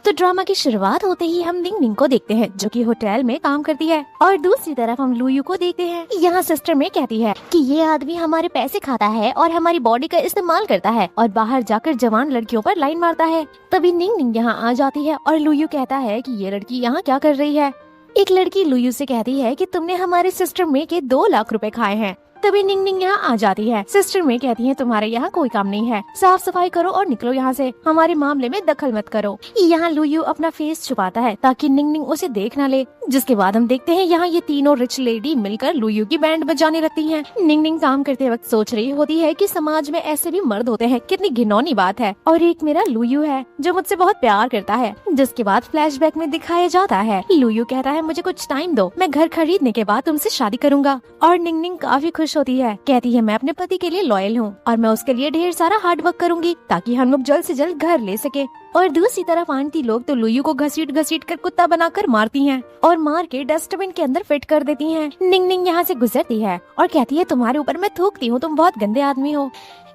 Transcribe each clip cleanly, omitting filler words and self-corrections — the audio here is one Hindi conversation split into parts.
तो ड्रामा की शुरुआत होते ही हम निंग निंग को देखते हैं जो कि होटल में काम करती है, और दूसरी तरफ हम लुयू को देखते हैं। यहाँ सिस्टर में कहती है कि ये आदमी हमारे पैसे खाता है और हमारी बॉडी का इस्तेमाल करता है और बाहर जाकर जवान लड़कियों पर लाइन मारता है। तभी निंग निंग यहाँ आ जाती है और लुयू कहता है कि ये लड़की यहाँ क्या कर रही है। एक लड़की लुयू से कहती है कि तुमने हमारे सिस्टर में के 2 लाख रुपए खाए हैं। तभी निंग निंग यहाँ आ जाती है। सिस्टर में कहती है तुम्हारे यहाँ कोई काम नहीं है, साफ सफाई करो और निकलो यहाँ से, हमारे मामले में दखल मत करो। यहाँ लुयू अपना फेस छुपाता है ताकि निंग निंग उसे देख न ले। जिसके बाद हम देखते हैं यहाँ ये तीनों रिच लेडी मिलकर लुयू की बैंड बजाने लगती हैं। निंग निंग काम करते वक्त सोच रही होती है कि समाज में ऐसे भी मर्द होते हैं, कितनी घिनौनी बात है। और एक मेरा लुयू है जो मुझसे बहुत प्यार करता है। जिसके बाद फ्लैशबैक में दिखाया जाता है लुयू कहता है मुझे कुछ टाइम दो, मैं घर खरीदने के बाद तुमसे शादी करूंगा। और निंग निंग काफी खुश होती है, कहती है मैं अपने पति के लिए लॉयल हूँ और मैं उसके लिए ढेर सारा हार्ड वर्क करूंगी ताकि हम लोग जल्द से जल्द घर ले सके। और दूसरी तरफ आंटी लोग तो लुयू को घसीट घसीट कर कुत्ता बनाकर मारती हैं और मार के डस्टबिन के अंदर फिट कर देती हैं। निंग निंग यहाँ से गुजरती है और कहती है तुम्हारे ऊपर मैं थूकती हूँ, तुम बहुत गंदे आदमी हो।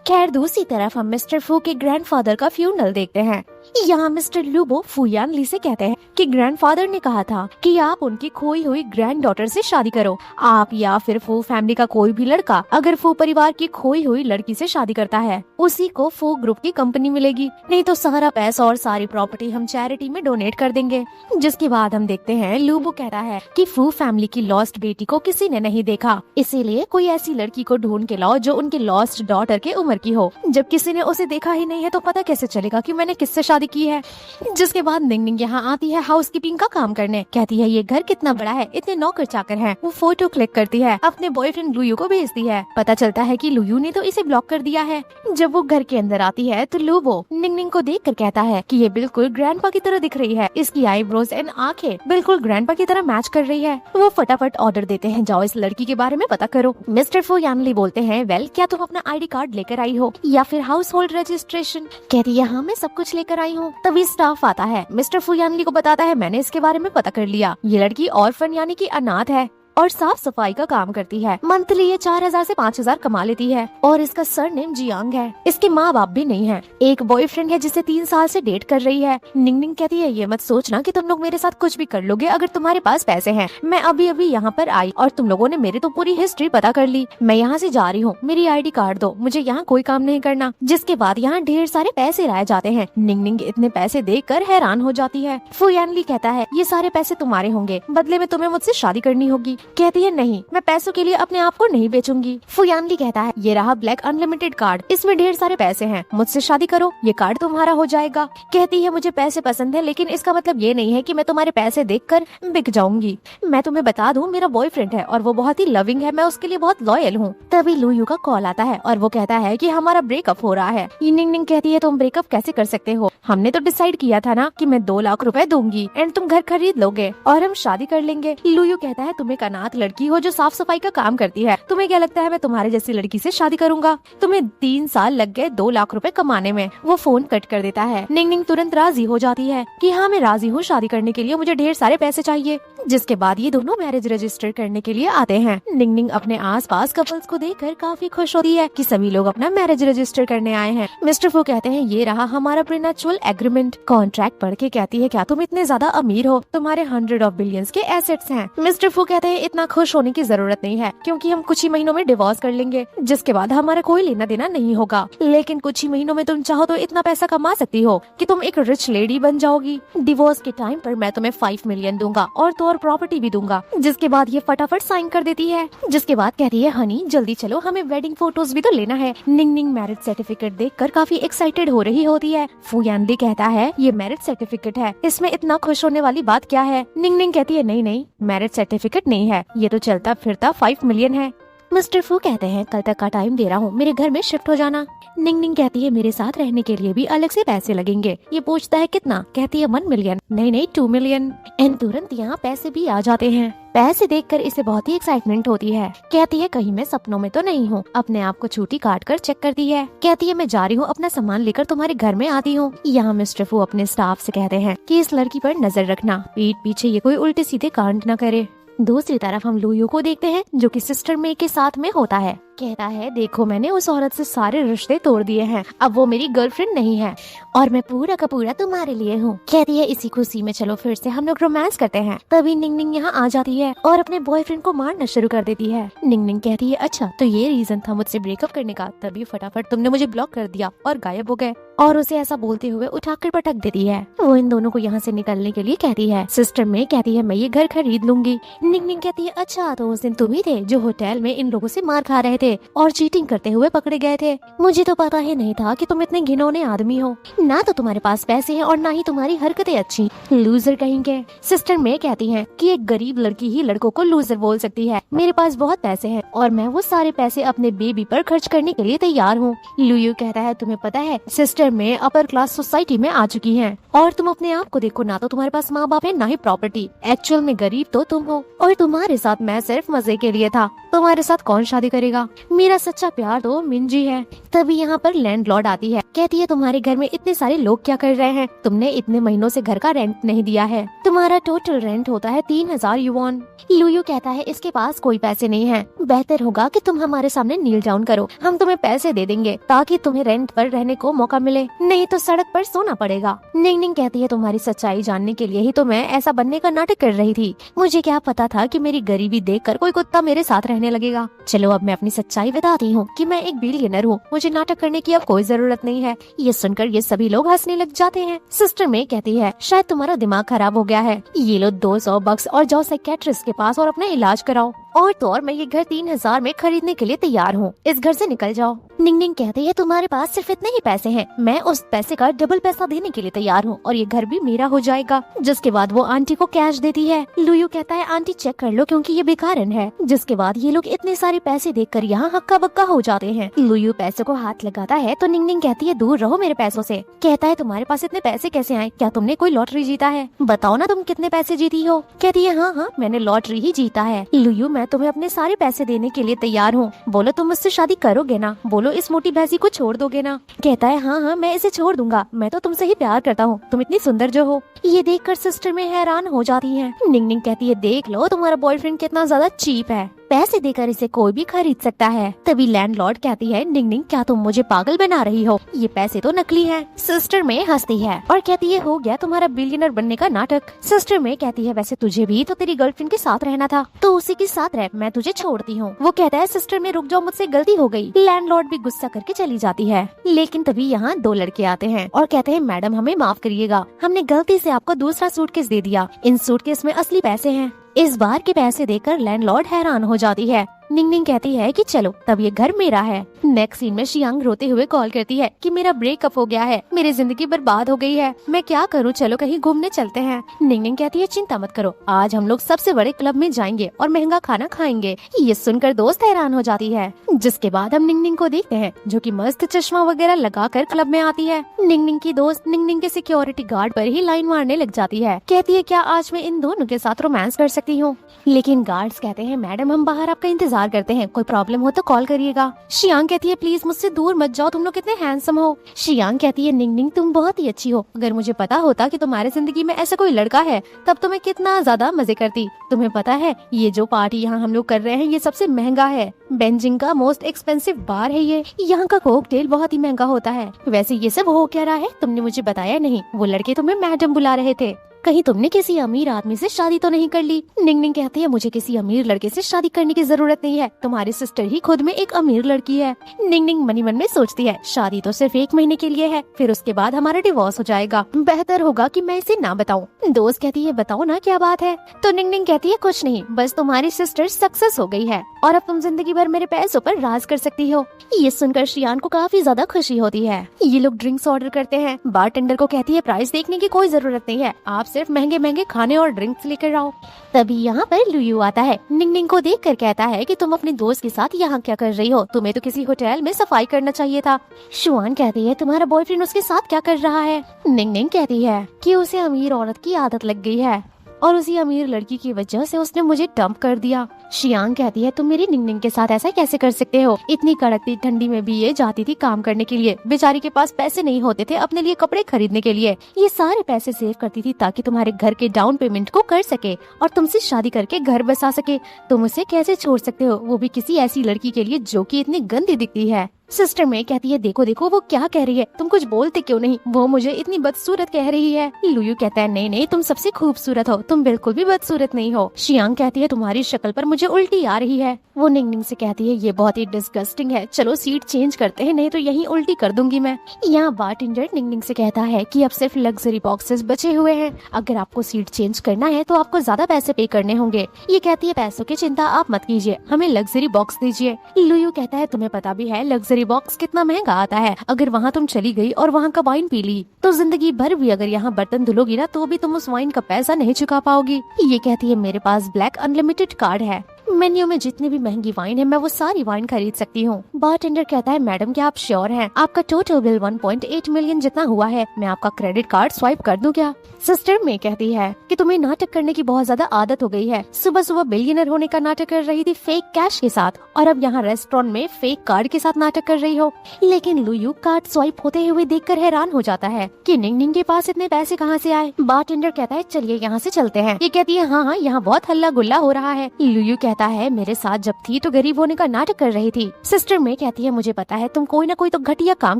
खैर दूसरी तरफ हम मिस्टर फू के ग्रैंडफादर का फ्यूनरल देखते हैं। यहाँ मिस्टर लूबो फुयान ली से कहते हैं कि ग्रैंडफादर ने कहा था कि आप उनकी खोई हुई ग्रैंड डॉटर से शादी करो। आप या फिर फू फैमिली का कोई भी लड़का अगर फू परिवार की खोई हुई लड़की से शादी करता है उसी को फू ग्रुप की कंपनी मिलेगी, नहीं तो सारा पैसा और सारी प्रॉपर्टी हम चैरिटी में डोनेट कर देंगे। जिसके बाद हम देखते हैं लूबो कहता है कि फू फैमिली की लॉस्ट बेटी को किसी ने नहीं देखा, इसीलिए कोई ऐसी लड़की को ढूंढ के लाओ जो उनकी लॉस्ट डॉटर के उम्र की हो। जब किसी ने उसे देखा ही नहीं है तो पता कैसे चलेगा कि मैंने किससे शादी की है। जिसके बाद निंग निंग यहाँ आती है हाउसकीपिंग का काम करने। कहती है ये घर कितना बड़ा है, इतने नौकर चाकर हैं। वो फोटो क्लिक करती है, अपने बॉयफ्रेंड लुयू को भेजती है। पता चलता है कि लुयू ने तो इसे ब्लॉक कर दिया है। जब वो घर के अंदर आती है तो लूबो निंग निंग को देख कर कहता है कि ये बिल्कुल ग्रैंडपा की तरह दिख रही है, इसकी आईब्रोज एंड आंखें बिल्कुल ग्रैंडपा की तरह मैच कर रही है। वो फटाफट ऑर्डर देते हैं जाओ इस लड़की के बारे में पता करो। मिस्टर फू यानली बोलते हैं वेल क्या तुम अपना ID कार्ड लेकर आई हो या फिर हाउस होल्ड रजिस्ट्रेशन। कहती है हाँ मैं सब कुछ लेकर आई हूँ। तभी स्टाफ आता है, मिस्टर फू यानली को बताता है मैंने इसके बारे में पता कर लिया, ये लड़की ऑर्फन यानी कि अनाथ है और साफ सफाई का काम करती है। मंथली ये 4000 से 5000 कमा लेती है और इसका सरनेम जियांग है। इसके माँ बाप भी नहीं है। एक बॉयफ्रेंड है जिसे 3 साल से डेट कर रही है। निंग निंग कहती है ये मत सोचना कि तुम लोग मेरे साथ कुछ भी कर लोगे अगर तुम्हारे पास पैसे हैं। मैं अभी अभी यहाँ पर आई और तुम लोगों ने मेरी तो पूरी हिस्ट्री पता कर ली। मैं यहाँ से जा रही हूँ, मेरी ID कार्ड दो, मुझे यहाँ कोई काम नहीं करना। जिसके बाद यहाँ ढेर सारे पैसे लाए जाते हैं। निंग निंग इतने पैसे देख कर हैरान हो जाती है। फू यानली कहता है ये सारे पैसे तुम्हारे होंगे, बदले में तुम्हें मुझसे शादी करनी होगी। कहती है नहीं मैं पैसों के लिए अपने आप को नहीं बेचूंगी। फू यानली कहता है ये रहा ब्लैक अनलिमिटेड कार्ड, इसमें ढेर सारे पैसे हैं, मुझसे शादी करो, ये कार्ड तुम्हारा हो जाएगा। कहती है मुझे पैसे पसंद है लेकिन इसका मतलब ये नहीं है कि मैं तुम्हारे पैसे देखकर बिक जाऊंगी। मैं तुम्हें बता दूं मेरा बॉयफ्रेंड है और वो बहुत ही लविंग है, मैं उसके लिए बहुत लॉयल हूँ। तभी लुयू का कॉल आता है और वो कहता है कि हमारा ब्रेकअप हो रहा है। निंग निंग कहती है तुम ब्रेकअप कैसे कर सकते हो, हमने तो डिसाइड किया था ना कि मैं 2 लाख रुपए दूंगी एंड तुम घर खरीद लोगे और हम शादी कर लेंगे। लुयू कहता है तुम एक अनाथ लड़की हो जो साफ सफाई का काम करती है, तुम्हें क्या लगता है मैं तुम्हारे जैसी लड़की से शादी करूंगा, तुम्हें 3 साल लग गए 2 लाख रुपए कमाने में। वो फोन कट कर देता है। निंग निंग तुरंत राजी हो जाती है कि हाँ मैं राजी हूँ शादी करने के लिए, मुझे ढेर सारे पैसे चाहिए। जिसके बाद ये दोनों मैरिज रजिस्टर करने के लिए आते हैं। निंग निंग अपने आसपास कपल्स को देखकर काफी खुश होती है कि सभी लोग अपना मैरिज रजिस्टर करने आए हैं। मिस्टर फू कहते हैं ये रहा हमारा प्रीनैचुरल एग्रीमेंट। कॉन्ट्रैक्ट पढ़ के कहती है क्या तुम इतने ज्यादा अमीर हो, तुम्हारे 100 ऑफ बिलियंस के एसेट्स हैं। मिस्टर फू कहते हैं इतना खुश होने की जरूरत नहीं है क्योंकि हम कुछ ही महीनों में डिवोर्स कर लेंगे, जिसके बाद हमारा कोई लेना देना नहीं होगा। लेकिन कुछ ही महीनों में तुम चाहो तो इतना पैसा कमा सकती हो कि तुम एक रिच लेडी बन जाओगी। डिवोर्स के टाइम पर मैं तुम्हें 5 मिलियन दूंगा और तो और प्रॉपर्टी भी दूंगा। जिसके बाद ये फटाफट साइन कर देती है। जिसके बाद कहती है हनी जल्दी चलो हमें वेडिंग फोटोज भी तो लेना है। निंग निंग मैरिज सर्टिफिकेट देखकर काफी एक्साइटेड हो रही होती है। फू यानली कहता है ये मैरिज सर्टिफिकेट है, इसमें इतना खुश होने वाली बात क्या है। निंग निंग कहती है नहीं नहीं मैरिज सर्टिफिकेट नहीं है, ये तो चलता फिरता 5 मिलियन है। मिस्टर फू कहते हैं कल तक का टाइम दे रहा हूँ, मेरे घर में शिफ्ट हो जाना। निंग निंग कहती है मेरे साथ रहने के लिए भी अलग से पैसे लगेंगे। ये पूछता है कितना, कहती है 1 मिलियन, नहीं 2 मिलियन। एंड तुरंत यहाँ पैसे भी आ जाते हैं। पैसे देखकर इसे बहुत ही एक्साइटमेंट होती है। कहती है कहीं मैं सपनों में तो नहीं हूँ। अपने आप को छुट्टी काट कर चेक करती है। कहती है मैं जा रही हूँ, अपना सामान लेकर तुम्हारे घर में आती हूँ। यहाँ मिस्टर फू अपने स्टाफ से कहते हैं कि इस लड़की पर नजर रखना, पीठ पीछे ये कोई उल्टे सीधे कांड न करे। दूसरी तरफ हम लुयू को देखते हैं जो कि सिस्टर मे के साथ में होता है। कहता है देखो मैंने उस औरत से सारे रिश्ते तोड़ दिए हैं, अब वो मेरी गर्लफ्रेंड नहीं है और मैं पूरा का पूरा तुम्हारे लिए हूँ। कहती है इसी खुशी में चलो फिर से हम लोग रोमांस करते हैं। तभी निंग निंग यहाँ आ जाती है और अपने बॉयफ्रेंड को मारना शुरू कर देती है। निंग निंग कहती है अच्छा तो ये रीजन था मुझसे ब्रेकअप करने का, तभी फटाफट तुमने मुझे ब्लॉक कर दिया और गायब हो गए। और उसे ऐसा बोलते हुए उठाकर पटक देती है। वो इन दोनों को यहाँ से निकलने के लिए कहती है। सिस्टर में कहती है मैं ये घर खरीद लूंगी। निंग निंग कहती है अच्छा तो उस दिन तुम ही थे जो होटल में इन लोगों से मार खा रहे थे और चीटिंग करते हुए पकड़े गए थे। मुझे तो पता ही नहीं था कि तुम इतने घिनौने आदमी हो, ना तो तुम्हारे पास पैसे हैं और ना ही तुम्हारी हरकतें अच्छी, लूजर कहेंगे। सिस्टर में कहती है कि एक गरीब लड़की ही लड़कों को लूजर बोल सकती है। मेरे पास बहुत पैसे हैं और मैं वो सारे पैसे अपने बेबी पर खर्च करने के लिए तैयार हूँ। लुयू कहता है तुम्हें पता है सिस्टर में अपर क्लास सोसाइटी में आ चुकी है और तुम अपने आप को देखो, ना तो तुम्हारे पास माँ बाप है ना ही प्रॉपर्टी, एक्चुअल में गरीब तो तुम हो और तुम्हारे साथ मैं सिर्फ मजे के लिए था। तुम्हारे साथ कौन शादी करेगा, मेरा सच्चा प्यार तो मिंजी है। तभी यहाँ पर लैंडलॉर्ड आती है। कहती है तुम्हारे घर में इतने सारे लोग क्या कर रहे हैं, तुमने इतने महीनों से घर का रेंट नहीं दिया है, तुम्हारा टोटल रेंट होता है 3000 युवान। लुयू कहता है इसके पास कोई पैसे नहीं है, बेहतर होगा कि तुम हमारे सामने नील डाउन करो, हम तुम्हें पैसे दे देंगे ताकि तुम्हें रेंट पर रहने को मौका मिले, नहीं तो सड़क पर सोना पड़ेगा। निंग निंग कहती है तुम्हारी सच्चाई जानने के लिए ही तो मैं ऐसा बनने का नाटक कर रही थी, मुझे क्या पता था कि मेरी गरीबी देखकर कोई कुत्ता मेरे साथ रहने लगेगा। चलो अब मैं अपनी सच्चाई बताती हूँ कि मैं एक बिलियनर हूँ, मुझे नाटक करने की अब कोई जरूरत नहीं है। ये सुनकर ये सभी लोग हंसने लग जाते हैं। सिस्टर में कहती है शायद तुम्हारा दिमाग खराब हो गया है, ये लो 200 बक्स और जाओ साइकियाट्रिस्ट के पास और अपना इलाज कराओ, और तो और मैं ये घर 3000 में खरीदने के लिए तैयार हूँ, इस घर से निकल जाओ। निंग निंग कहती है तुम्हारे पास सिर्फ इतने ही पैसे हैं, मैं उस पैसे का डबल पैसा देने के लिए तैयार हूँ और ये घर भी मेरा हो जाएगा। जिसके बाद वो आंटी को कैश देती है। लुयू कहता है आंटी चेक कर लो क्योंकि ये बेकारन है। जिसके बाद ये लोग इतने सारे पैसे देखकर यहाँ हक्का बक्का हो जाते हैं। लुयू पैसे को हाथ लगाता है तो निंग निंग कहती है दूर रहो मेरे पैसों से। कहता है तुम्हारे पास इतने पैसे कैसे आए, क्या तुमने कोई लॉटरी जीता है, बताओ ना तुम कितने पैसे जीती हो। कहती है हाँ मैंने लॉटरी ही जीता है। लुयू मैं तुम्हें अपने सारे पैसे देने के लिए तैयार हूँ, बोलो तुम मुझसे शादी करोगे ना, बोलो इस मोटी भैंसी को छोड़ दोगे ना। कहता है हाँ मैं इसे छोड़ दूंगा, मैं तो तुमसे ही प्यार करता हूँ, तुम इतनी सुंदर जो हो। ये देखकर सिस्टर में हैरान हो जाती है। निंग निंग कहती है देख लो तुम्हारा बॉयफ्रेंड कितना ज्यादा चीप है, पैसे देकर इसे कोई भी खरीद सकता है। तभी लैंडलॉर्ड कहती है निंग निंग क्या तुम मुझे पागल बना रही हो, ये पैसे तो नकली हैं। सिस्टर में हंसती है और कहती है हो गया तुम्हारा बिलियनर बनने का नाटक। सिस्टर में कहती है वैसे तुझे भी तो तेरी गर्लफ्रेंड के साथ रहना था, तो उसी के साथ रह, मैं तुझे छोड़ती हूँ। वो कहता है सिस्टर में रुक जाओ मुझसे गलती हो गई। लैंडलॉर्ड भी गुस्सा करके चली जाती है। लेकिन तभी यहाँ 2 लड़के आते हैं और कहते हैं मैडम हमें माफ करिएगा, हमने गलती से आपको दूसरा सूटकेस दे दिया, इन सूटकेस में असली पैसे हैं। इस बार के पैसे देकर लैंडलॉर्ड हैरान हो जाती है। निंग निंग कहती है कि चलो तब ये घर मेरा है। नेक्स्ट सीन में शियांग रोते हुए कॉल करती है कि मेरा ब्रेकअप हो गया है, मेरी जिंदगी बर्बाद हो गई है, मैं क्या करूँ, चलो कहीं घूमने चलते हैं। निंग निंग कहती है चिंता मत करो, आज हम लोग सबसे बड़े क्लब में जाएंगे और महंगा खाना खाएंगे। ये सुनकर दोस्त हैरान हो जाती है। जिसके बाद हम निंग निंग को देखते हैं जो कि मस्त चश्मा वगैरह लगाकर क्लब में आती है। निंग निंग की दोस्त निंग निंग के सिक्योरिटी गार्ड पर ही लाइन मारने लग जाती है। कहती है क्या आज मैं इन दोनों के साथ रोमांस कर सकती हूँ, लेकिन गार्ड्स कहते हैं मैडम हम बाहर आपका इंतजार करते हैं, कोई प्रॉब्लम हो तो कॉल करिएगा। शियांग कहती है प्लीज मुझसे दूर मत जाओ, तुम लोग कितने हैंडसम हो। शियांग कहती है निंग निंग तुम बहुत ही अच्छी हो, अगर मुझे पता होता कि तुम्हारी जिंदगी में ऐसा कोई लड़का है तब तो मैं कितना ज्यादा मजे करती। तुम्हें पता है ये जो पार्टी यहाँ हम लोग कर रहे हैं ये सबसे महंगा है, बेंजिंग का मोस्ट एक्सपेंसिव बार है ये, यहाँ का कॉकटेल बहुत ही महंगा होता है। वैसे ये सब हो क्या रहा है तुमने मुझे बताया नहीं, वो लड़के तुम्हें मैडम बुला रहे थे, कहीं तुमने किसी अमीर आदमी से शादी तो नहीं कर ली। निंग निंग कहती है मुझे किसी अमीर लड़के से शादी करने की जरूरत नहीं है, तुम्हारी सिस्टर ही खुद में एक अमीर लड़की है। निंग निंग मनी मन में सोचती है शादी तो सिर्फ 1 महीने के लिए है, फिर उसके बाद हमारा डिवोर्स हो जाएगा, बेहतर होगा कि मैं इसे ना बताऊं। दोस्त कहती है बताओ ना क्या बात है। तो निंग निंग कहती है कुछ नहीं, बस तुम्हारी सिस्टर सक्सेस हो गई है और अब तुम जिंदगी भर मेरे पैसों पर राज कर सकती हो। ये सुनकर शियान को काफी ज्यादा खुशी होती है। ये लोग ड्रिंक्स ऑर्डर करते हैं। बारटेंडर को कहती है प्राइस देखने की कोई जरूरत नहीं है, आप सिर्फ महंगे महंगे खाने और ड्रिंक्स लेकर आओ। तभी यहाँ पर लुयू आता है। निंग निंग को देखकर कहता है कि तुम अपने दोस्त के साथ यहाँ क्या कर रही हो, तुम्हें तो किसी होटल में सफाई करना चाहिए था। शुआन कहती है तुम्हारा बॉयफ्रेंड उसके साथ क्या कर रहा है। निंग निंग कहती है कि उसे अमीर औरत की आदत लग गई है। और उसी अमीर लड़की की वजह से उसने मुझे डंप कर दिया। शियांग कहती है तुम मेरी निंगनिंग के साथ ऐसा कैसे कर सकते हो? इतनी कड़कती ठंडी में भी ये जाती थी काम करने के लिए। बेचारी के पास पैसे नहीं होते थे अपने लिए कपड़े खरीदने के लिए। ये सारे पैसे सेव करती थी ताकि तुम्हारे घर के डाउन पेमेंट को कर सके और तुमसे शादी करके घर बसा सके। तुम उसे कैसे छोड़ सकते हो, वो भी किसी ऐसी लड़की के लिए जो कि इतनी गंदी दिखती है। सिस्टर में कहती है देखो देखो वो क्या कह रही है, तुम कुछ बोलते क्यों नहीं? वो मुझे इतनी बदसूरत कह रही है। लुयू कहता है नहीं नहीं, तुम सबसे खूबसूरत हो, तुम बिल्कुल भी बदसूरत नहीं हो। शियांग कहती है तुम्हारी शक्ल पर मुझे उल्टी आ रही है। वो निंगनिंग से कहती है ये बहुत ही डिस्गस्टिंग है, चलो सीट चेंज करते हैं, नहीं तो यहीं उल्टी कर दूंगी मैं। यहाँ बारटेंडर निंगनिंग से कहता है कि अब सिर्फ लग्जरी बॉक्सेस बचे हुए हैं, अगर आपको सीट चेंज करना है तो आपको ज्यादा पैसे पे करने होंगे। ये कहती है पैसों की चिंता आप मत कीजिए, हमें लग्जरी बॉक्स दीजिए। लुयू कहता है तुम्हें पता भी है लग्जरी बॉक्स कितना महंगा आता है, अगर वहाँ तुम चली गई और वहाँ का वाइन पी ली तो जिंदगी भर भी अगर यहाँ बर्तन धुलोगी ना तो भी तुम उस वाइन का पैसा नहीं चुका पाओगी। ये कहती है मेरे पास ब्लैक अनलिमिटेड कार्ड है, मेन्यू में जितनी भी महंगी वाइन है मैं वो सारी वाइन खरीद सकती हूँ। बारटेंडर कहता है मैडम क्या आप श्योर हैं? आपका टोटल बिल 1.8 मिलियन जितना हुआ है, मैं आपका क्रेडिट कार्ड स्वाइप कर दूं क्या? सिस्टर में कहती है कि तुम्हें नाटक करने की बहुत ज्यादा आदत हो गई है। सुबह सुबह बिलियनर होने का नाटक कर रही थी फेक कैश के साथ और अब यहाँ रेस्टोरेंट में फेक कार्ड के साथ नाटक कर रही हो। लेकिन लुयू कार्ड स्वाइप होते हुए देखकर हैरान हो जाता है कि निंगनिंग के पास इतने पैसे कहाँ से आए। बारटेंडर कहता है चलिए यहाँ से चलते हैं। ये कहती है हाँ हाँ यहाँ बहुत हल्ला गुल्ला हो रहा है। लुयू कहता है मेरे साथ जब थी तो गरीब होने का नाटक कर रही थी। सिस्टर में कहती है मुझे पता है तुम कोई ना कोई तो घटिया काम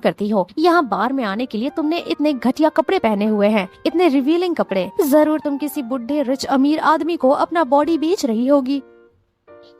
करती हो, यहाँ बार में आने के लिए तुमने इतने घटिया कपड़े पहने हुए हैं, इतने रिवीलिंग कपड़े, जरूर तुम किसी बुढ़े रिच अमीर आदमी को अपना बॉडी बेच रही होगी।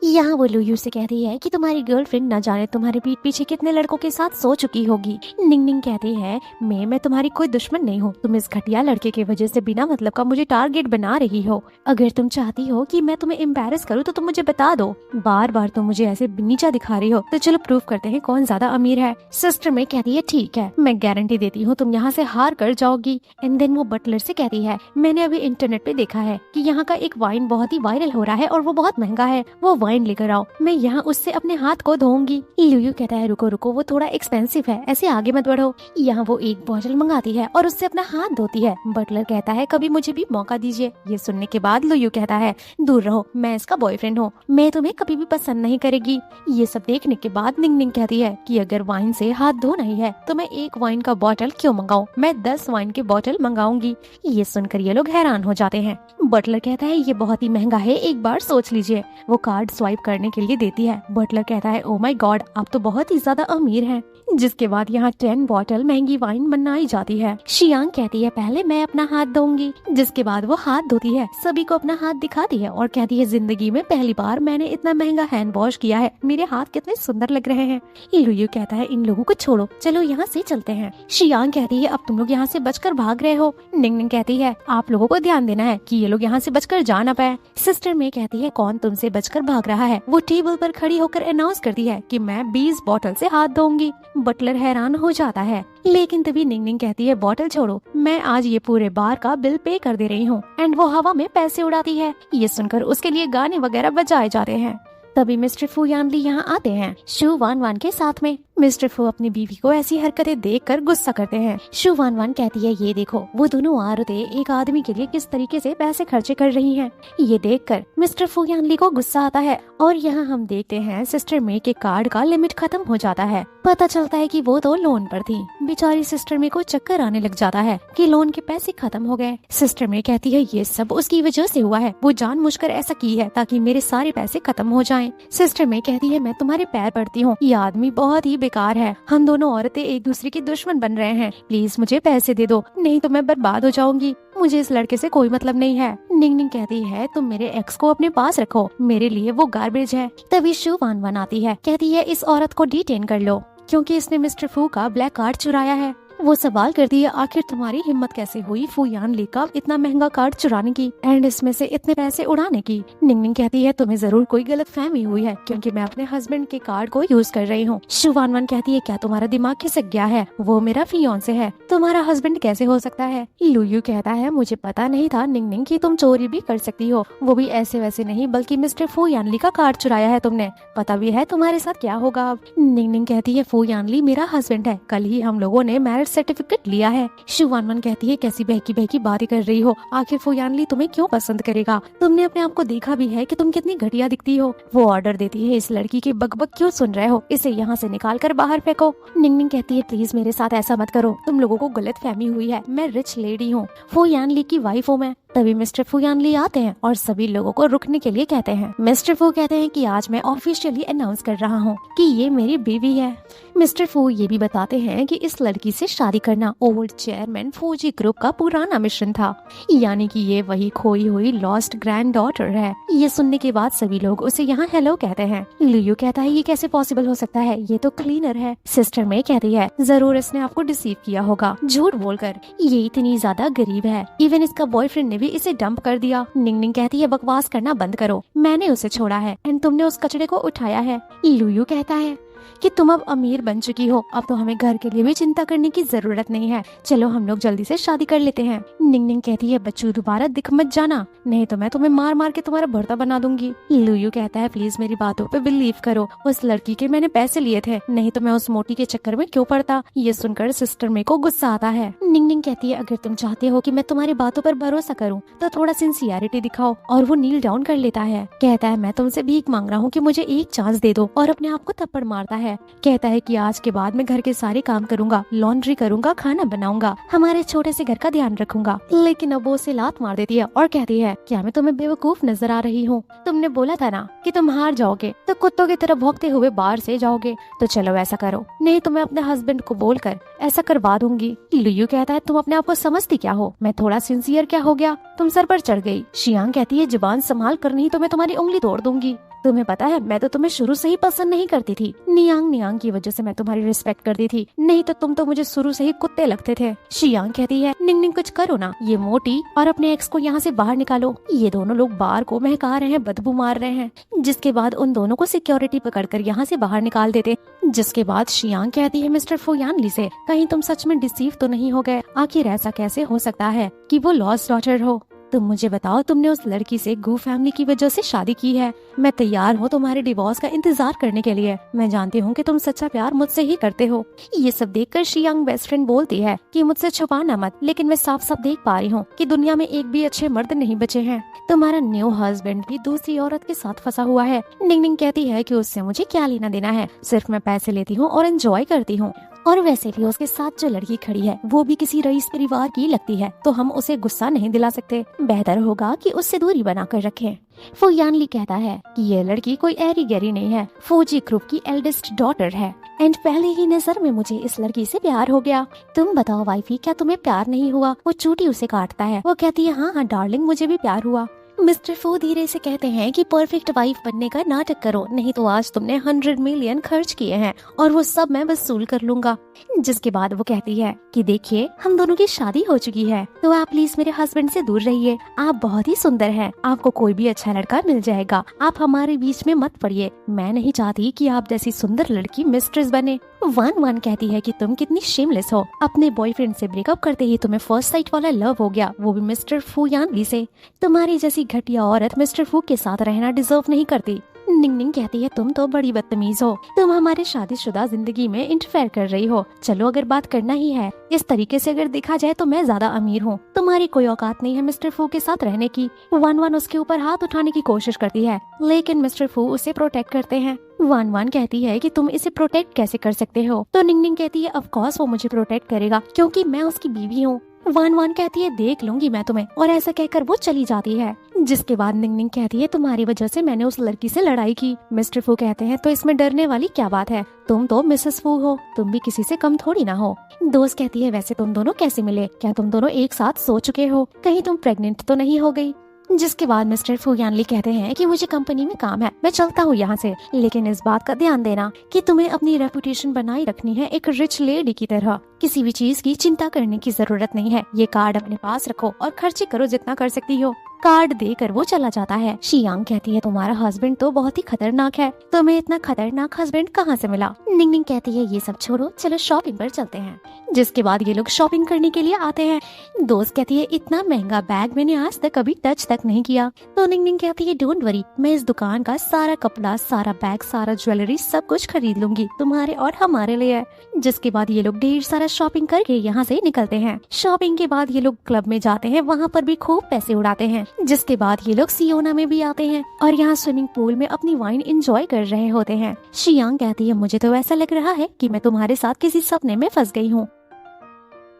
यहाँ वो लुयू से कहती है कि तुम्हारी गर्लफ्रेंड न जाने तुम्हारे पीठ पीछे कितने लड़कों के साथ सो चुकी होगी। निंगनिंग कहती है मैं तुम्हारी कोई दुश्मन नहीं हूँ, तुम इस घटिया लड़के की वजह से बिना मतलब का मुझे टारगेट बना रही हो। अगर तुम चाहती हो कि मैं तुम्हें एम्बैरस करूँ तो तुम मुझे बता दो, बार बार तुम मुझे ऐसे नीचा दिखा रही हो तो चलो प्रूव करते हैं कौन ज्यादा अमीर है। सिस्टर में कहती है ठीक है, मैं गारंटी देती हूँ तुम यहाँ से हार कर जाओगी। एंड देन वो बटलर से कहती है मैंने अभी इंटरनेट पे देखा है कि यहाँ का एक वाइन बहुत ही वायरल हो रहा है और वो बहुत महंगा है, वो वाइन लेकर आओ, मैं यहाँ उससे अपने हाथ को धोऊंगी। लुयू कहता है रुको रुको वो थोड़ा एक्सपेंसिव है, ऐसे आगे मत बढ़ो। यहाँ वो एक बॉटल मंगाती है और उससे अपना हाथ धोती है। बटलर कहता है कभी मुझे भी मौका दीजिए। ये सुनने के बाद लुयू कहता है दूर रहो, मैं इसका बॉयफ्रेंड हूँ, मैं तुम्हें कभी भी पसंद नहीं करेगी। ये सब देखने के बाद निंगनिंग कहती है कि अगर वाइन से हाथ धोना ही है तो मैं एक वाइन का बॉटल क्यों मंगाऊं, मैं 10 वाइन के बॉटल मंगाऊंगी। ये सुनकर ये लोग हैरान हो जाते हैं। बटलर कहता है ये बहुत ही महंगा है, एक बार सोच लीजिए। वो कार्ड स्वाइप करने के लिए देती है। बटलर कहता है ओ माय गॉड आप तो बहुत ही ज्यादा अमीर हैं। जिसके बाद यहाँ 10 बॉटल महंगी वाइन बनाई जाती है। शियांग कहती है पहले मैं अपना हाथ धोऊंगी, जिसके बाद वो हाथ धोती है, सभी को अपना हाथ दिखाती है और कहती है जिंदगी में पहली बार मैंने इतना महंगा हैंड वॉश किया है, मेरे हाथ कितने सुंदर लग रहे हैं। लुयू कहता है इन लोगों को छोड़ो, चलो यहाँ से चलते हैं। शियांग कहती है अब तुम लोग यहाँ से बचकर भाग रहे हो। निंगनिंग कहती है आप लोगों को ध्यान देना है कि ये लोग यहाँ से बचकर जा ना पाए। सिस्टर में कहती है कौन तुमसे बचकर भाग रहा है? वो टेबल पर खड़ी होकर अनाउंस करती है कि मैं 20 बॉटल से हाथ धोऊंगी। बटलर हैरान हो जाता है, लेकिन तभी निंगनिंग कहती है बॉटल छोड़ो, मैं आज ये पूरे बार का बिल पे कर दे रही हूँ। एंड वो हवा में पैसे उड़ाती है। ये सुनकर उसके लिए गाने वगैरह बजाए जाते हैं। तभी मिस्टर फू यानली यहाँ आते हैं शू वान वान के साथ में। मिस्टर फू अपनी बीवी को ऐसी हरकतें देखकर गुस्सा करते हैं। शू वान वान कहती है ये देखो वो दोनों औरतें एक आदमी के लिए किस तरीके से पैसे खर्चे कर रही हैं। ये देखकर मिस्टर फू यानली को गुस्सा आता है और यहाँ हम देखते हैं सिस्टर मे के कार्ड का लिमिट खत्म हो जाता है। पता चलता है कि वो तो लोन पर थी। बेचारी सिस्टर मे को चक्कर आने लग जाता है कि लोन के पैसे खत्म हो गए। सिस्टर मे कहती है ये सब उसकी वजह से हुआ है, वो जानबूझकर ऐसा की है ताकि मेरे सारे पैसे खत्म हो जाएं। सिस्टर मे कहती है मैं तुम्हारे पैर पड़ती हूँ, ये आदमी बहुत ही बेकार है, हम दोनों औरतें एक दूसरे की दुश्मन बन रहे हैं, प्लीज मुझे पैसे दे दो नहीं तो मैं बर्बाद हो जाऊंगी, मुझे इस लड़के से कोई मतलब नहीं है। निंगनिंग कहती है तुम मेरे एक्स को अपने पास रखो, मेरे लिए वो गार्बेज है। तभी शू वान वान आती है, कहती है इस औरत को डिटेन कर लो क्योंकि इसने मिस्टर फू का ब्लैक कार्ड चुराया है। वो सवाल करती है आखिर तुम्हारी हिम्मत कैसे हुई फू यानली का इतना महंगा कार्ड चुराने की एंड इसमें से इतने पैसे उड़ाने की। निंगनिंग कहती है तुम्हें जरूर कोई गलत फहमी हुई है क्योंकि मैं अपने हस्बैंड के कार्ड को यूज कर रही हूँ। शू वान वान कहती है क्या तुम्हारा दिमाग खिसक गया है, वो मेरा फियांसे है, तुम्हारा हस्बैंड कैसे हो सकता है। लुयू कहता है मुझे पता नहीं था निंगनिंग की तुम चोरी भी कर सकती हो, वो भी ऐसे वैसे नहीं बल्कि मिस्टर फू यानली का कार्ड चुराया है तुमने, पता भी है तुम्हारे साथ क्या होगा अब। निंगनिंग कहती है फू यानली मेरा हस्बैंड है, कल ही हम लोगों ने मैरिज सर्टिफिकेट लिया है। शु वानवान कहती है कैसी बहकी बहकी बातें कर रही हो, आखिर फू यानली तुम्हें क्यों पसंद करेगा, तुमने अपने आप को देखा भी है कि तुम कितनी घटिया दिखती हो। वो ऑर्डर देती है इस लड़की की बकबक क्यों सुन रहे हो, इसे यहाँ से निकाल कर बाहर फेंको। निंगनिंग कहती है प्लीज मेरे साथ ऐसा मत करो, तुम लोगों को गलत फहमी हुई है, मैं रिच लेडी हूँ, फू यानली की वाइफ हूँ मैं। तभी मिस्टर फू यानली आते हैं और सभी लोगों को रुकने के लिए कहते हैं। मिस्टर फू कहते हैं कि आज मैं ऑफिशियली अनाउंस कर रहा हूँ कि ये मेरी बीवी है। मिस्टर फू ये भी बताते हैं कि इस लड़की से शादी करना ओल्ड चेयरमैन फूजी ग्रुप का पुराना मिशन था, यानी कि ये वही खोई हुई लॉस्ट ग्रैंड डॉटर है। ये सुनने के बाद सभी लोग उसे यहाँ हेलो कहते हैं। लुयू कहता है ये कैसे पॉसिबल हो सकता है, ये तो क्लीनर है। सिस्टर में कहती है जरूर इसने आपको डिसीव किया होगा झूठ बोलकर, ये इतनी ज्यादा गरीब है, इवन इसका बॉयफ्रेंड ने भी इसे डंप कर दिया। निंगनिंग कहती है बकवास करना बंद करो, मैंने उसे छोड़ा है एंड तुमने उस कचड़े को उठाया है। लुयू कहता है कि तुम अब अमीर बन चुकी हो, अब तो हमें घर के लिए भी चिंता करने की जरूरत नहीं है, चलो हम लोग जल्दी से शादी कर लेते हैं। निंगनिंग कहती है बच्चू दोबारा दिख मत जाना, नहीं तो मैं तुम्हें मार मार के तुम्हारा भर्ता बना दूंगी। लुयू कहता है प्लीज मेरी बातों पे बिलीव करो, उस लड़की के मैंने पैसे लिए थे, नहीं तो मैं उस मोटी के चक्कर में क्यों पड़ता। ये सुनकर सिस्टर में को गुस्सा आता है। निंगनिंग कहती है अगर तुम चाहते हो कि मैं तुम्हारी बातों पर भरोसा करूं तो थोड़ा सिंसियरिटी दिखाओ, और वो नील डाउन कर लेता है। कहता है मैं तुमसे भीख मांग रहा हूँ कि मुझे एक चांस दे दो, और अपने आप को थप्पड़ मारता है। कहता है कि आज के बाद मैं घर के सारे काम करूंगा, लॉन्ड्री करूंगा, खाना बनाऊंगा, हमारे छोटे से घर का ध्यान रखूंगा। लेकिन अब वो उसे लात मार देती है और कहती है क्या मैं तुम्हें बेवकूफ नजर आ रही हूँ, तुमने बोला था ना कि तुम हार जाओगे तो कुत्तों की तरह भौंकते हुए बाहर से जाओगे, तो चलो ऐसा करो, नहीं तो मैं अपने हस्बैंड को बोलकर ऐसा करवा दूंगी। लुयू कहता है तुम अपने आप को समझती क्या हो, मैं थोड़ा सिंसियर क्या हो गया, तुम सर पर चढ़ गई। शियांग कहती है जुबान संभाल कर नहीं तो मैं तुम्हारी उंगली तोड़ दूंगी, तुम्हें पता है मैं तो तुम्हें शुरू से ही पसंद नहीं करती थी, नियांग की वजह से मैं तुम्हारी रिस्पेक्ट करती थी, नहीं तो तुम तो मुझे शुरू से ही कुत्ते लगते थे। शियांग कहती है निंगनिंग कुछ करो ना, ये मोटी और अपने एक्स को यहाँ से बाहर निकालो। ये दोनों लोग बार को महका रहे हैं, बदबू मार रहे हैं। जिसके बाद उन दोनों को सिक्योरिटी पकड़कर यहाँ से बाहर निकाल देते। जिसके बाद शियांग कहती है मिस्टर फू यानली से कहीं तुम सच में डिसीव तो नहीं हो गए, आखिर ऐसा कैसे हो सकता है कि वो लॉस्ट डॉटर हो, तुम मुझे बताओ तुमने उस लड़की से गू फैमिली की वजह से शादी की है, मैं तैयार हूँ तुम्हारे डिवोर्स का इंतजार करने के लिए, मैं जानती हूँ कि तुम सच्चा प्यार मुझसे ही करते हो। ये सब देखकर शियांग बेस्ट फ्रेंड बोलती है कि मुझसे छुपाना मत, लेकिन मैं साफ साफ देख पा रही हूँ कि दुनिया में एक भी अच्छे मर्द नहीं बचे हैं, तुम्हारा न्यू हस्बैंड भी दूसरी औरत के साथ फंसा हुआ है। निंगनिंग कहती है कि उससे मुझे क्या लेना देना है, सिर्फ मैं पैसे लेती हूँ और एंजॉय करती हूँ, और वैसे भी उसके साथ जो लड़की खड़ी है वो भी किसी रईस परिवार की लगती है, तो हम उसे गुस्सा नहीं दिला सकते, बेहतर होगा कि उससे दूरी बना कर रखें। फू यानली कहता है कि ये लड़की कोई एरी गैरी नहीं है, फूजी ग्रुप की एल्डेस्ट डॉटर है, एंड पहले ही नजर में मुझे इस लड़की से प्यार हो गया। तुम बताओ वाइफी क्या तुम्हें प्यार नहीं हुआ। वो चूटी उसे काटता है, वो कहती है हाँ हाँ डार्लिंग मुझे भी प्यार हुआ। मिस्टर फू धीरे से कहते हैं कि परफेक्ट वाइफ बनने का नाटक करो, नहीं तो आज तुमने 100 मिलियन खर्च किए हैं और वो सब मैं वसूल कर लूंगा। जिसके बाद वो कहती है कि देखिए हम दोनों की शादी हो चुकी है, तो आप प्लीज मेरे हस्बैंड से दूर रहिए, आप बहुत ही सुंदर हैं, आपको कोई भी अच्छा लड़का मिल जाएगा, आप हमारे बीच में मत पड़िए, मैं नहीं चाहती कि आप जैसी सुंदर लड़की मिस्ट्रेस बने। वान कहती है कि तुम कितनी शेमलेस हो, अपने बॉयफ्रेंड से ब्रेकअप करते ही तुम्हें फर्स्ट साइट वाला लव हो गया, वो भी मिस्टर फू यानली से। तुम्हारी जैसी घटिया औरत मिस्टर फू के साथ रहना डिजर्व नहीं करती। निंगनिंग कहती है तुम तो बड़ी बदतमीज हो, तुम हमारे शादीशुदा जिंदगी में इंटरफेयर कर रही हो। चलो अगर बात करना ही है इस तरीके से अगर देखा जाए तो मैं ज्यादा अमीर हूँ, तुम्हारी कोई औकात नहीं है मिस्टर फू के साथ रहने की। वान उसके ऊपर हाथ उठाने की कोशिश करती है, लेकिन मिस्टर फू उसे प्रोटेक्ट करते हैं। वान कहती है कि तुम इसे प्रोटेक्ट कैसे कर सकते हो, तो निंगनिंग कहती है ऑफ कोर्स वो मुझे प्रोटेक्ट करेगा क्योंकि मैं उसकी बीवी हूँ। वान कहती है देख लूंगी मैं तुम्हें, और ऐसा कहकर वो चली जाती है। जिसके बाद निंगनिंग कहती है तुम्हारी वजह से मैंने उस लड़की से लड़ाई की। मिस्टर फू कहते हैं तो इसमें डरने वाली क्या बात है, तुम तो मिसेस फू हो, तुम भी किसी से कम थोड़ी ना हो। दोस्त कहती है वैसे तुम दोनों कैसे मिले, क्या तुम दोनों एक साथ सो चुके हो, कहीं तुम प्रेग्नेंट तो नहीं हो गई। जिसके बाद मिस्टर फू यानली कहते हैं कि मुझे कंपनी में काम है, मैं चलता हूँ यहाँ से, लेकिन इस बात का ध्यान देना कि तुम्हें अपनी रेपुटेशन बनाए रखनी है एक रिच लेडी की तरह, किसी भी चीज की चिंता करने की जरूरत नहीं है, ये कार्ड अपने पास रखो और खर्चे करो जितना कर सकती हो। कार्ड देकर वो चला जाता है। शियांग कहती है तुम्हारा हस्बैंड तो बहुत ही खतरनाक है, तुम्हें इतना खतरनाक हस्बैंड कहाँ से मिला। निंगनिंग कहती है ये सब छोड़ो, चलो शॉपिंग पर चलते हैं। जिसके बाद ये लोग शॉपिंग करने के लिए आते हैं। दोस्त कहती है इतना महंगा बैग मैंने आज तक कभी टच तक नहीं किया। तो निंगनिंग कहती है डोंट वरी, मैं इस दुकान का सारा कपड़ा, सारा बैग, सारा ज्वेलरी सब कुछ खरीद लूंगी तुम्हारे और हमारे लिए। जिसके बाद ये लोग ढेर सारा शॉपिंग करके यहाँ से निकलते हैं। शॉपिंग के बाद ये लोग क्लब में जाते हैं, वहाँ पर भी खूब पैसे उड़ाते हैं। जिसके बाद ये लोग सियोना में भी आते हैं और यहाँ स्विमिंग पूल में अपनी वाइन एंजॉय कर रहे होते हैं। शियांग कहती है मुझे तो ऐसा लग रहा है कि मैं तुम्हारे साथ किसी सपने में फंस गई हूँ।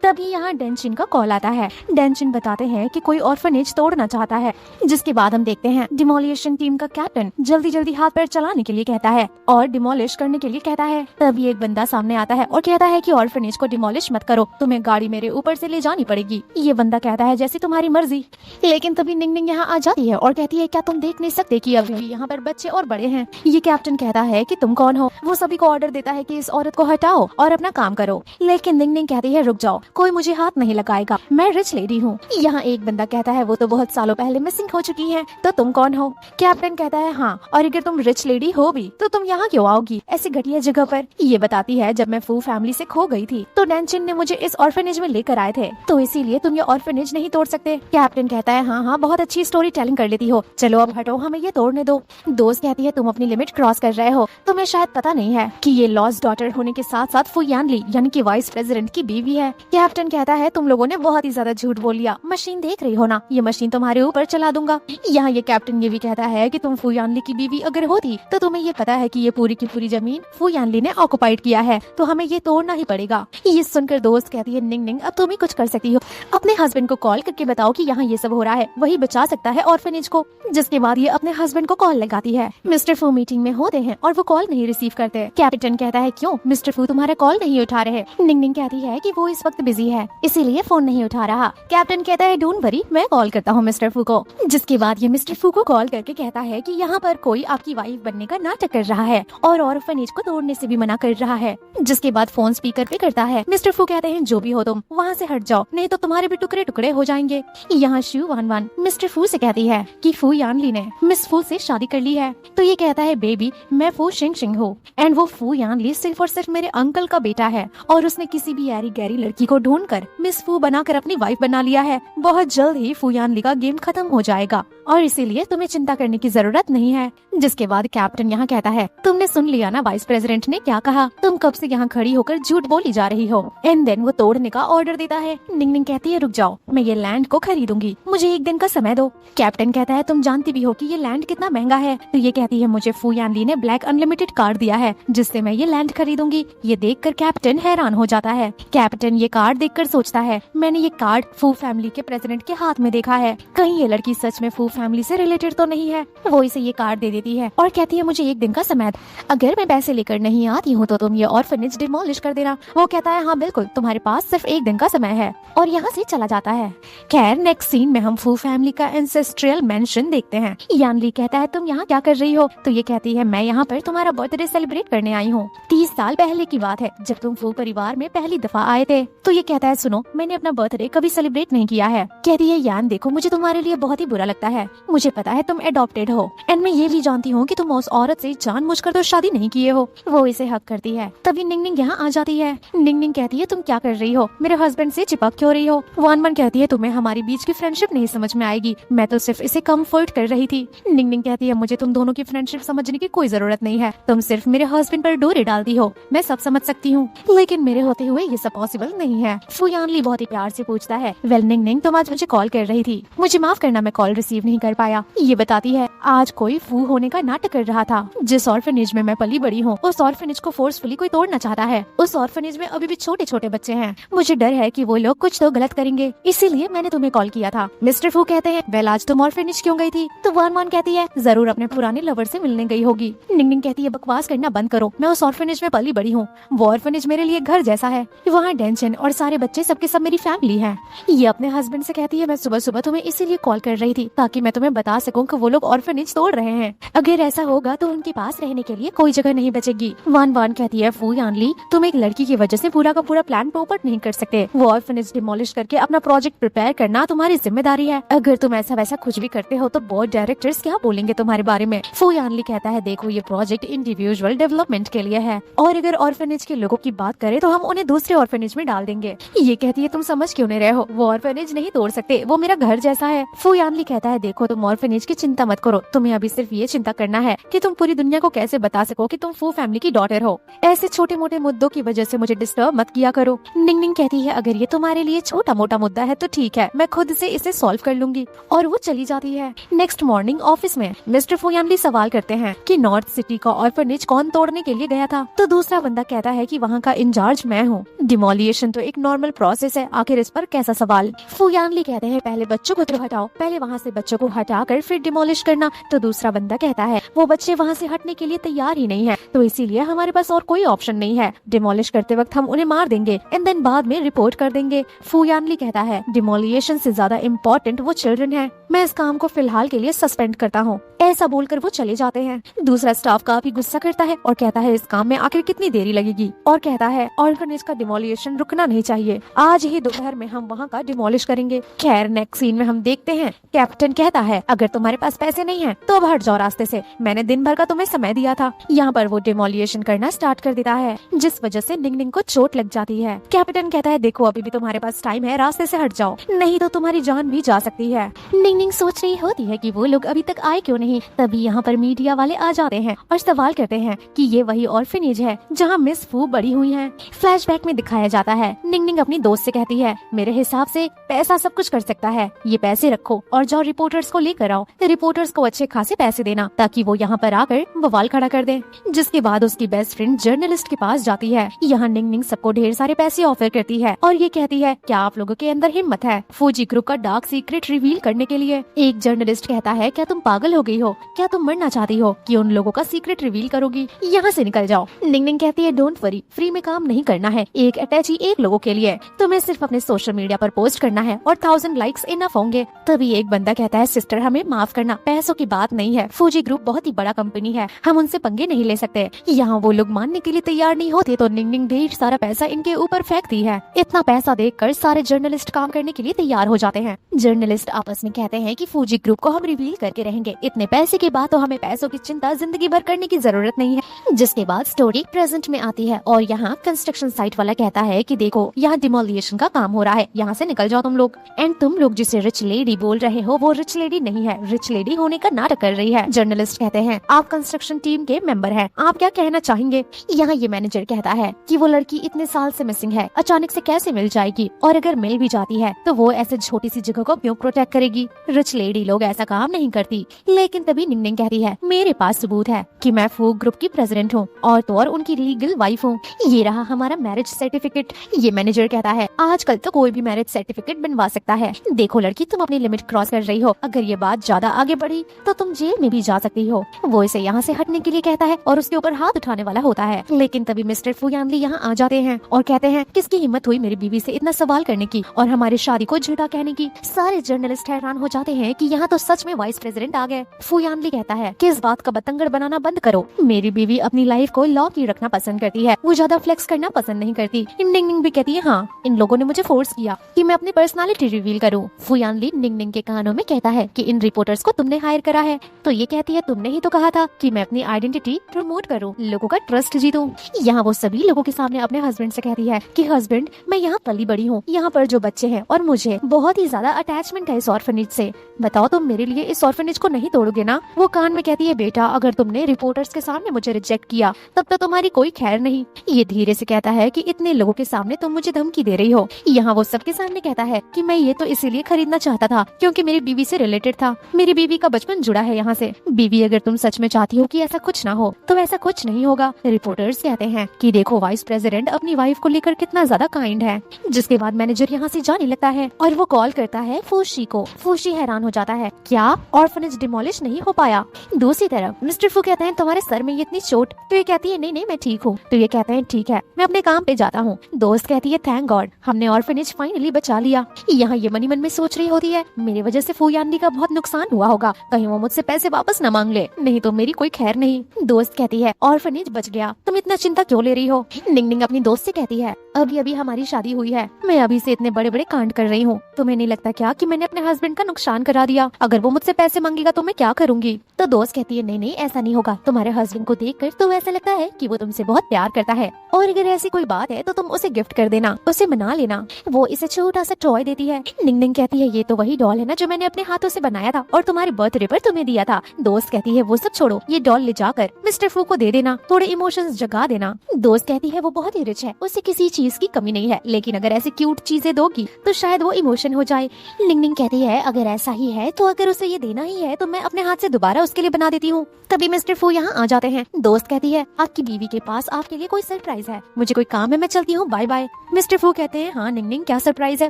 तभी यहाँ डेंचिन का कॉल आता है। डेंचिन बताते हैं कि कोई ऑर्फनेज तोड़ना चाहता है। जिसके बाद हम देखते हैं डिमोलिशन टीम का कैप्टन जल्दी जल्दी हाथ पैर चलाने के लिए कहता है और डिमोलिश करने के लिए कहता है। तभी एक बंदा सामने आता है और कहता है कि ऑर्फनेज को डिमोलिश मत करो, तुम्हें गाड़ी मेरे ऊपर से ले जानी पड़ेगी। ये बंदा कहता है जैसी तुम्हारी मर्जी। लेकिन तभी निंगनिंग यहाँ आ जाती है और कहती है क्या तुम देख नहीं सकते कि अभी भी यहाँ पर बच्चे और बड़े हैं। ये कैप्टन कहता है कि तुम कौन हो। वो सभी को ऑर्डर देता है कि इस औरत को हटाओ और अपना काम करो। लेकिन निंगनिंग कहती है रुक जाओ, कोई मुझे हाथ नहीं लगाएगा, मैं रिच लेडी हूँ। यहाँ एक बंदा कहता है वो तो बहुत सालों पहले मिसिंग हो चुकी है, तो तुम कौन हो। कैप्टन कहता है हाँ, और अगर तुम रिच लेडी हो भी तो तुम यहाँ क्यों आओगी ऐसी घटिया जगह पर। ये बताती है जब मैं फू फैमिली से खो गई थी तो डेंचिन ने मुझे इस ऑर्फनेज में लेकर आए थे, तो इसीलिए तुम ये ऑर्फनेज नहीं तोड़ सकते। कैप्टन कहता है हाँ हाँ बहुत अच्छी स्टोरी टेलिंग कर लेती हो, चलो अब हटो, हमें ये तोड़ने दो। दोस्त कहती है तुम अपनी लिमिट क्रॉस कर रहे हो, तुम्हें शायद पता नहीं है कि ये लॉस्ट डॉटर होने के साथ साथ फू यानली यानी कि वाइस प्रेसिडेंट की बीवी है। कैप्टन कहता है तुम लोगों ने बहुत ही ज्यादा झूठ बोल लिया, मशीन देख रही हो ना, ये मशीन तुम्हारे ऊपर चला दूंगा। यहाँ ये कैप्टन ये भी कहता है कि तुम फू यानली की बीवी अगर होती तो तुम्हें ये पता है कि ये पूरी की पूरी जमीन फू यानली ने ऑक्युपाइड किया है, तो हमें ये तोड़ना ही पड़ेगा। ये सुनकर दोस्त कहती है निंगनिंग अब तुम ही कुछ कर सकती हो, अपने हस्बैंड को कॉल करके बताओ कि यहाँ ये सब हो रहा है, वही बचा सकता है ऑर्फनेज को। जिसके बाद ये अपने हस्बैंड को कॉल लगाती है। मिस्टर फू मीटिंग में होते हैं और वो कॉल नहीं रिसीव करते। कैप्टन कहता है क्यों मिस्टर फू तुम्हारा कॉल नहीं उठा रहे। निंगनिंग कहती है कि वो इस वक्त बिजी है इसीलिए फोन नहीं उठा रहा। कैप्टन कहता है डोंट वरी, मैं कॉल करता हूँ मिस्टर फू को। जिसके बाद ये मिस्टर फू को कॉल करके कहता है कि यहाँ पर कोई आपकी वाइफ बनने का नाटक कर रहा है और ऑर्फनेज को तोड़ने से भी मना कर रहा है। जिसके बाद फोन स्पीकर पे करता है। मिस्टर फू कहते हैं जो भी हो तुम वहाँ से हट जाओ, नहीं तो तुम्हारे भी टुकड़े टुकड़े हो जाएंगे। यहाँ शू वन वन मिस्टर फू से कहती है कि फू यानली ने मिस फू से शादी कर ली है। तो ये कहता है बेबी मैं फू शिंग शिंग हूँ एंड वो फू यानली सिर्फ और सिर्फ मेरे अंकल का बेटा है और उसने किसी भी यारी गैरी लड़की को ढूंढकर मिस फू बनाकर अपनी वाइफ बना लिया है। बहुत जल्द ही फू यानली का गेम खत्म हो जाएगा और इसीलिए तुम्हें चिंता करने की जरूरत नहीं है। जिसके बाद कैप्टन यहाँ कहता है तुमने सुन लिया ना वाइस प्रेसिडेंट ने क्या कहा, तुम कब से यहाँ खड़ी होकर झूठ बोली जा रही हो। एंड देन वो तोड़ने का ऑर्डर देता है। निंगनिंग कहती है रुक जाओ, मैं ये लैंड को खरीदूंगी, मुझे एक दिन का समय दो। कैप्टन कहता है तुम जानती भी हो कि ये लैंड कितना महंगा है। तो ये कहती है मुझे फू यानली ने ब्लैक अनलिमिटेड कार्ड दिया है जिससे मैं ये लैंड खरीदूंगी। ये देखकर कैप्टन हैरान हो जाता है। कैप्टन ये कार्ड देखकर सोचता है मैंने ये कार्ड फू फैमिली के प्रेसिडेंट के हाथ में देखा है, कहीं ये लड़की सच में फू फैमिली से रिलेटेड तो नहीं है। वो इसे ये कार्ड दे देती है और कहती है मुझे एक दिन का समय, अगर मैं पैसे लेकर नहीं आती हूँ तो तुम ये ऑर्फनेज डिमोलिश कर देना। वो कहता है हाँ बिल्कुल, तुम्हारे पास सिर्फ एक दिन का समय है और यहाँ से चला जाता है। खैर नेक्स्ट सीन में हम फू फैमिली का एंसेस्ट्रियल मेंशन देखते हैं। यानली कहता है तुम यहाँ क्या कर रही हो। तो ये कहती है मैं यहाँ पर तुम्हारा बर्थडे सेलिब्रेट करने आई हूँ। 30 साल पहले की बात है जब तुम फू परिवार में पहली दफा आए थे। तो ये कहता है सुनो मैंने अपना बर्थडे कभी सेलिब्रेट नहीं किया है। कहती है यान देखो मुझे तुम्हारे लिए बहुत ही बुरा लगता है, मुझे पता है तुम एडॉप्टेड हो एंड मैं ये भी जानती हूँ कि तुम उस औरत से जानबूझकर तो शादी नहीं किए हो। वो इसे हक करती है। तभी निंगनिंग यहाँ आ जाती है। निंगनिंग कहती है तुम क्या कर रही हो, मेरे हस्बैंड से चिपक क्यों रही हो। वन कहती है तुम्हें हमारे बीच की फ्रेंडशिप नहीं समझ में आएगी, मैं तो सिर्फ इसे कंफर्ट कर रही थी। निंगनिंग कहती है मुझे तुम दोनों की फ्रेंडशिप समझने की कोई जरूरत नहीं है, तुम सिर्फ मेरे हस्बैंड पर डोरे डालती हो, मैं सब समझ सकती हूँ लेकिन मेरे होते हुए ये सब पॉसिबल नहीं है। फू यानली बहुत ही प्यार से पूछता है वेल निंगनिंग तुम आज मुझे कॉल कर रही थी, मुझे माफ करना मैं कॉल रिसीव नहीं कर पाया। ये बताती है आज कोई फू होने का नाटक कर रहा था। जिस ऑर्फनेज में मैं पली बड़ी हूँ उस ऑर्फनेज को फोर्सफुली कोई तोड़ना चाहता है। उस ऑर्फनेज में अभी भी छोटे छोटे बच्चे हैं, मुझे डर है कि वो लोग कुछ तो गलत करेंगे, इसीलिए मैंने तुम्हें कॉल किया था। मिस्टर फू कहते हैं वेल आज तुम ऑर्फनेज क्यों गई थी। तो वन कहती है जरूर अपने पुराने लवर से मिलने गई होगी। निंगनिंग कहती है बकवास करना बंद करो, मैं उस ऑर्फनेज में पली बड़ी हूँ, वो ऑर्फनेज मेरे लिए घर जैसा है, वहाँ डेंचन और सारे बच्चे सबके सब मेरी फैमिली है। ये अपने हस्बैंड से कहती है मैं सुबह सुबह तुम्हें इसीलिए कॉल कर रही थी ताकि मैं तुम्हें बता सकूं कि वो लोग ऑर्फनेज तोड़ रहे हैं। अगर ऐसा होगा तो उनके पास रहने के लिए कोई जगह नहीं बचेगी। वान वान कहती है, फू यानली तुम एक लड़की की वजह से पूरा का पूरा प्लान पोपट नहीं कर सकते। वो ऑर्फनेज डिमोलिश करके अपना प्रोजेक्ट प्रिपेयर करना तुम्हारी जिम्मेदारी है। अगर तुम ऐसा वैसा कुछ भी करते हो तो बोर्ड डायरेक्टर्स क्या बोलेंगे तुम्हारे बारे में। फू यानली कहता है, देखो ये प्रोजेक्ट इंडिविजुअल डेवलपमेंट के लिए है और अगर ऑर्फनेज के लोगों की बात करें तो हम उन्हें दूसरे ऑर्फनेज में डाल देंगे। ये कहती है, तुम समझ क्यों नहीं रहे हो, वो ऑर्फनेज नहीं तोड़ सकते, वो मेरा घर जैसा है। फू यानली कहता है, देखो तुम ऑर्फनेज की चिंता मत करो, तुम्हें अभी सिर्फ ये चिंता करना है कि तुम पूरी दुनिया को कैसे बता सको कि तुम फू फैमिली की डॉटर हो। ऐसे छोटे मोटे मुद्दों की वजह से मुझे डिस्टर्ब मत किया करो। निंग निंग कहती है, अगर ये तुम्हारे लिए छोटा मोटा मुद्दा है तो ठीक है, मैं खुद से इसे सॉल्व कर लूंगी, और वो चली जाती है। नेक्स्ट मॉर्निंग ऑफिस में मिस्टर फू यानली सवाल करते हैं कि नॉर्थ सिटी का ऑर्फनेज कौन तोड़ने के लिए गया था। तो दूसरा बंदा कहता है कि वहाँ का इंचार्ज मैं हूँ। डिमोलिएशन तो एक नॉर्मल प्रोसेस है, आखिर इस पर कैसा सवाल। फू यानली कहते हैं, पहले बच्चों को तो हटाओ, पहले वहाँ से बच्चों को हटाकर फिर डिमोलिश करना। तो दूसरा बंदा कहता है, वो बच्चे वहाँ से हटने के लिए तैयार ही नहीं है, तो इसीलिए हमारे पास और कोई ऑप्शन नहीं है। डिमोलिश करते वक्त हम उन्हें मार देंगे एंड देन बाद में रिपोर्ट कर देंगे। फू यानली कहता है, डिमोलिएशन से ज्यादा इम्पोर्टेंट वो चिल्ड्रन है, मैं इस काम को फिलहाल के लिए सस्पेंड करता हूँ। ऐसा बोलकर वो चले जाते हैं। दूसरा स्टाफ काफी गुस्सा करता है और कहता है, इस काम में आखिर कितनी देरी लगेगी, और कहता है ऑर्फनेज का डिमोलिएशन रुकना नहीं चाहिए, आज ही दोपहर में हम वहाँ का डिमोलिश करेंगे। खैर नेक्स्ट सीन में हम देखते हैं कैप्टन कहता है, अगर तुम्हारे पास पैसे नहीं है तो अब हट जाओ रास्ते से, मैंने दिन भर का तुम्हें समय दिया था। यहाँ पर वो डिमोलिएशन करना स्टार्ट कर देता है, जिस वजह से निंग निंग को चोट लग जाती है। कैप्टन कहता है, देखो अभी भी तुम्हारे पास टाइम है, रास्ते से हट जाओ, नहीं तो तुम्हारी जान भी जा सकती है। निंग निंग सोच रही होती है कि वो लोग अभी तक आए क्यों नहीं। तभी यहाँ पर मीडिया वाले आ जाते हैं और सवाल करते हैं कि ये वही ऑर्फनेज है जहाँ मिस फू बड़ी हुई है। फ्लैशबैक में दिखाया जाता है, निंग निंग अपनी दोस्त से कहती है, मेरे हिसाब से पैसा सब कुछ कर सकता है, ये पैसे रखो और जाओ रिपोर्टर्स को लेकर आओ, रिपोर्टर्स को अच्छे खासे पैसे देना ताकि वो यहाँ पर आकर बवाल खड़ा कर दे। जिसके बाद उसकी बेस्ट फ्रेंड जर्नलिस्ट के पास जाती है। यहाँ निंग निंग सबको ढेर सारे पैसे ऑफर करती है और ये कहती है, क्या आप लोगों के अंदर हिम्मत है फूजी ग्रुप का डार्क सीक्रेट रिवील करने के लिए। एक जर्नलिस्ट कहता है, क्या तुम पागल हो गई हो, क्या तुम मरना चाहती हो कि उन लोगों का सीक्रेट रिवील करोगी, यहाँ से निकल जाओ। निंग निंग कहती है, डोंट वरी, फ्री में काम नहीं करना है, एक अटैची एक लोगों के लिए, तुम्हें सिर्फ अपने सोशल मीडिया पर पोस्ट करना है और 1000 लाइक्स इनफ होंगे। तभी एक बंदा कहता है, सिस्टर हमें माफ करना, पैसों की बात नहीं है, फूजी ग्रुप बहुत ही बड़ा कंपनी है, हम उनसे पंगे नहीं ले सकते। यहाँ वो लोग मानने के लिए तैयार नहीं होते तो निंग निंग ढेर सारा पैसा इनके ऊपर फेंकती है। इतना पैसा देखकर सारे जर्नलिस्ट काम करने के लिए तैयार हो जाते हैं। जर्नलिस्ट आपस में कहते हैं कि फूजी ग्रुप को हम रिवील करके रहेंगे, इतने पैसे के बाद तो हमें पैसों की चिंता जिंदगी भर करने की जरूरत नहीं है। जिसके बाद स्टोरी प्रेजेंट में आती है और यहाँ कंस्ट्रक्शन साइट वाला कहता है कि देखो यहाँ डिमोलिएशन का काम हो रहा है, यहाँ से निकल जाओ तुम लोग। एंड तुम लोग जिसे रिच लेडी बोल रहे हो वो रिच लेडी नहीं है, रिच लेडी होने का नाटक कर रही है। जर्नलिस्ट कहते हैं, आप कंस्ट्रक्शन टीम के मेंबर हैं, आप क्या कहना चाहेंगे। यहाँ ये मैनेजर कहता है कि वो लड़की इतने साल से मिसिंग है, अचानक से कैसे मिल जाएगी, और अगर मिल भी जाती है तो वो ऐसे छोटी सी जगह को क्यों प्रोटेक्ट करेगी, रिच लेडी लोग ऐसा काम नहीं करती। लेकिन तभी निंग निंग कहती है, मेरे पास सबूत है कि मैं फूग ग्रुप की प्रेसिडेंट हूँ और तो और उनकी लीगल वाइफ हूँ, ये रहा हमारा मैरिज सर्टिफिकेट। ये मैनेजर कहता है, आजकल तो कोई भी मैरिज सर्टिफिकेट बनवा सकता है, देखो लड़की तुम अपनी लिमिट क्रॉस कर रही हो, अगर ये बात ज्यादा आगे बढ़ी तो तुम जेल में भी जा सकती हो। वो इसे यहाँ से हटने के लिए कहता है और उसके ऊपर हाथ उठाने वाला होता है। लेकिन तभी मिस्टर फू यानली यहाँ आ जाते हैं और कहते हैं, किसकी हिम्मत हुई मेरी बीवी से इतना सवाल करने की और हमारी शादी को झूठा कहने की। सारे जर्नलिस्ट हैरान हो जाते हैं कि यहाँ तो सच में वाइस प्रेसिडेंट आ गए। फू यानली कहता है कि इस बात का बतंगड़ बनाना बंद करो, मेरी बीवी अपनी लाइफ को लॉक ही रखना पसंद करती है, वो ज्यादा फ्लेक्स करना पसंद नहीं करती। निंग निंग भी कहती है, हाँ इन लोगों ने मुझे फोर्स किया कि मैं अपनी पर्सनालिटी रिवील करूँ। फू यानली निंग निंग के कानों में कहता है कि इन रिपोर्टर्स को तुमने हायर करा है, तो ये कहती है, तुमने ही तो कहा था कि मैं अपनी आइडेंटिटी प्रमोट करूँ, लोगों का ट्रस्ट जीतूं। यहाँ वो सभी लोगों के सामने अपने हस्बैंड से कहती है कि हस्बैंड मैं यहाँ पली बड़ी हूँ, यहाँ पर जो बच्चे हैं और मुझे बहुत ही ज्यादा अटैचमेंट है इस ऑर्फनेज से, बताओ तुम मेरे लिए इस ऑर्फनेज को नहीं तोड़ोगे ना। वो कान में कहती है, बेटा अगर तुमने रिपोर्टर्स के सामने मुझे रिजेक्ट किया तब तो तुम्हारी कोई खैर नहीं। ये धीरे से कहता है कि इतने लोगों के सामने तुम मुझे धमकी दे रही हो। यहाँ वो सबके सामने कहता है कि मैं ये तो इसीलिए खरीदना चाहता था क्योंकि मेरी बीवी से रिलेटेड था, मेरी बीवी का बचपन जुड़ा है यहाँ से। बीवी अगर तुम सच में चाहती हो कि ऐसा कुछ ना हो तो ऐसा कुछ नहीं होगा। रिपोर्टर्स कहते हैं कि देखो वाइस प्रेसिडेंट अपनी वाइफ को लेकर कितना ज्यादा काइंड है। जिसके बाद मैनेजर यहाँ से जाने लगता है और वो कॉल करता है फूशी को। फूशी हैरान हो जाता है, क्या ऑर्फनेज डिमोलिश नहीं हो पाया। दूसरी तरफ मिस्टर फू कहते हैं, तुम्हारे सर में इतनी चोट, तो ये कहती है नहीं नहीं मैं ठीक हूँ। तो ये कहते हैं ठीक है मैं अपने काम पे जाता हूँ। दोस्त कहती है, थैंक गॉड हमने ऑर्फनेज फाइनली बचा लिया। यहाँ ये मनी मन में सोच रही होती है, मेरी वजह से फू यानली मंडी का बहुत नुकसान हुआ होगा, कहीं वो मुझसे पैसे वापस न मांग ले, नहीं तो मेरी कोई खैर नहीं। दोस्त कहती है ऑर्फनेज बच गया, तुम इतना चिंता क्यों ले रही हो। निंग निंग अपनी दोस्त से कहती है अभी अभी हमारी शादी हुई है, मैं अभी से इतने बड़े बड़े कांड कर रही हूँ, तुम्हें नहीं लगता क्या कि मैंने अपने हस्बैंड का नुकसान करा दिया, अगर वो मुझसे पैसे मांगेगा तो मैं क्या करूंगी। तो दोस्त कहती है नहीं नहीं ऐसा नहीं होगा, तुम्हारे हस्बैंड को देखकर तो ऐसा लगता है कि वो तुमसे बहुत प्यार करता है, और अगर ऐसी कोई बात है तो तुम उसे गिफ्ट कर देना, उसे मना लेना। वो इसे छोटा सा टॉय देती है। निंग निंग कहती है ये तो वही डॉल है ना जो मैंने अपने हाथों से बनाया था और तुम्हारे बर्थडे पर तुम्हें दिया था। दोस्त कहती है वो सब छोड़ो, ये डॉल ले जाकर मिस्टर फू को दे देना, थोड़े इमोशंस जगा देना। दोस्त कहती है वो बहुत ही रिच है, उसे किसी चीज की कमी नहीं है, लेकिन अगर ऐसी क्यूट चीजें दोगी तो शायद वो इमोशन हो जाए। निंग निंग कहती है अगर ऐसा ही है तो अगर उसे ये देना ही है तो मैं अपने हाथ से दोबारा उसके लिए बना देती हूँ। तभी मिस्टर फू यहाँ आ जाते हैं। दोस्त कहती है आपकी बीवी के पास आपके लिए कोई सरप्राइज है, मुझे कोई काम है, मैं चलती हूँ, बाय बाय। मिस्टर फू कहते हैं हाँ निंग निंग क्या सरप्राइज है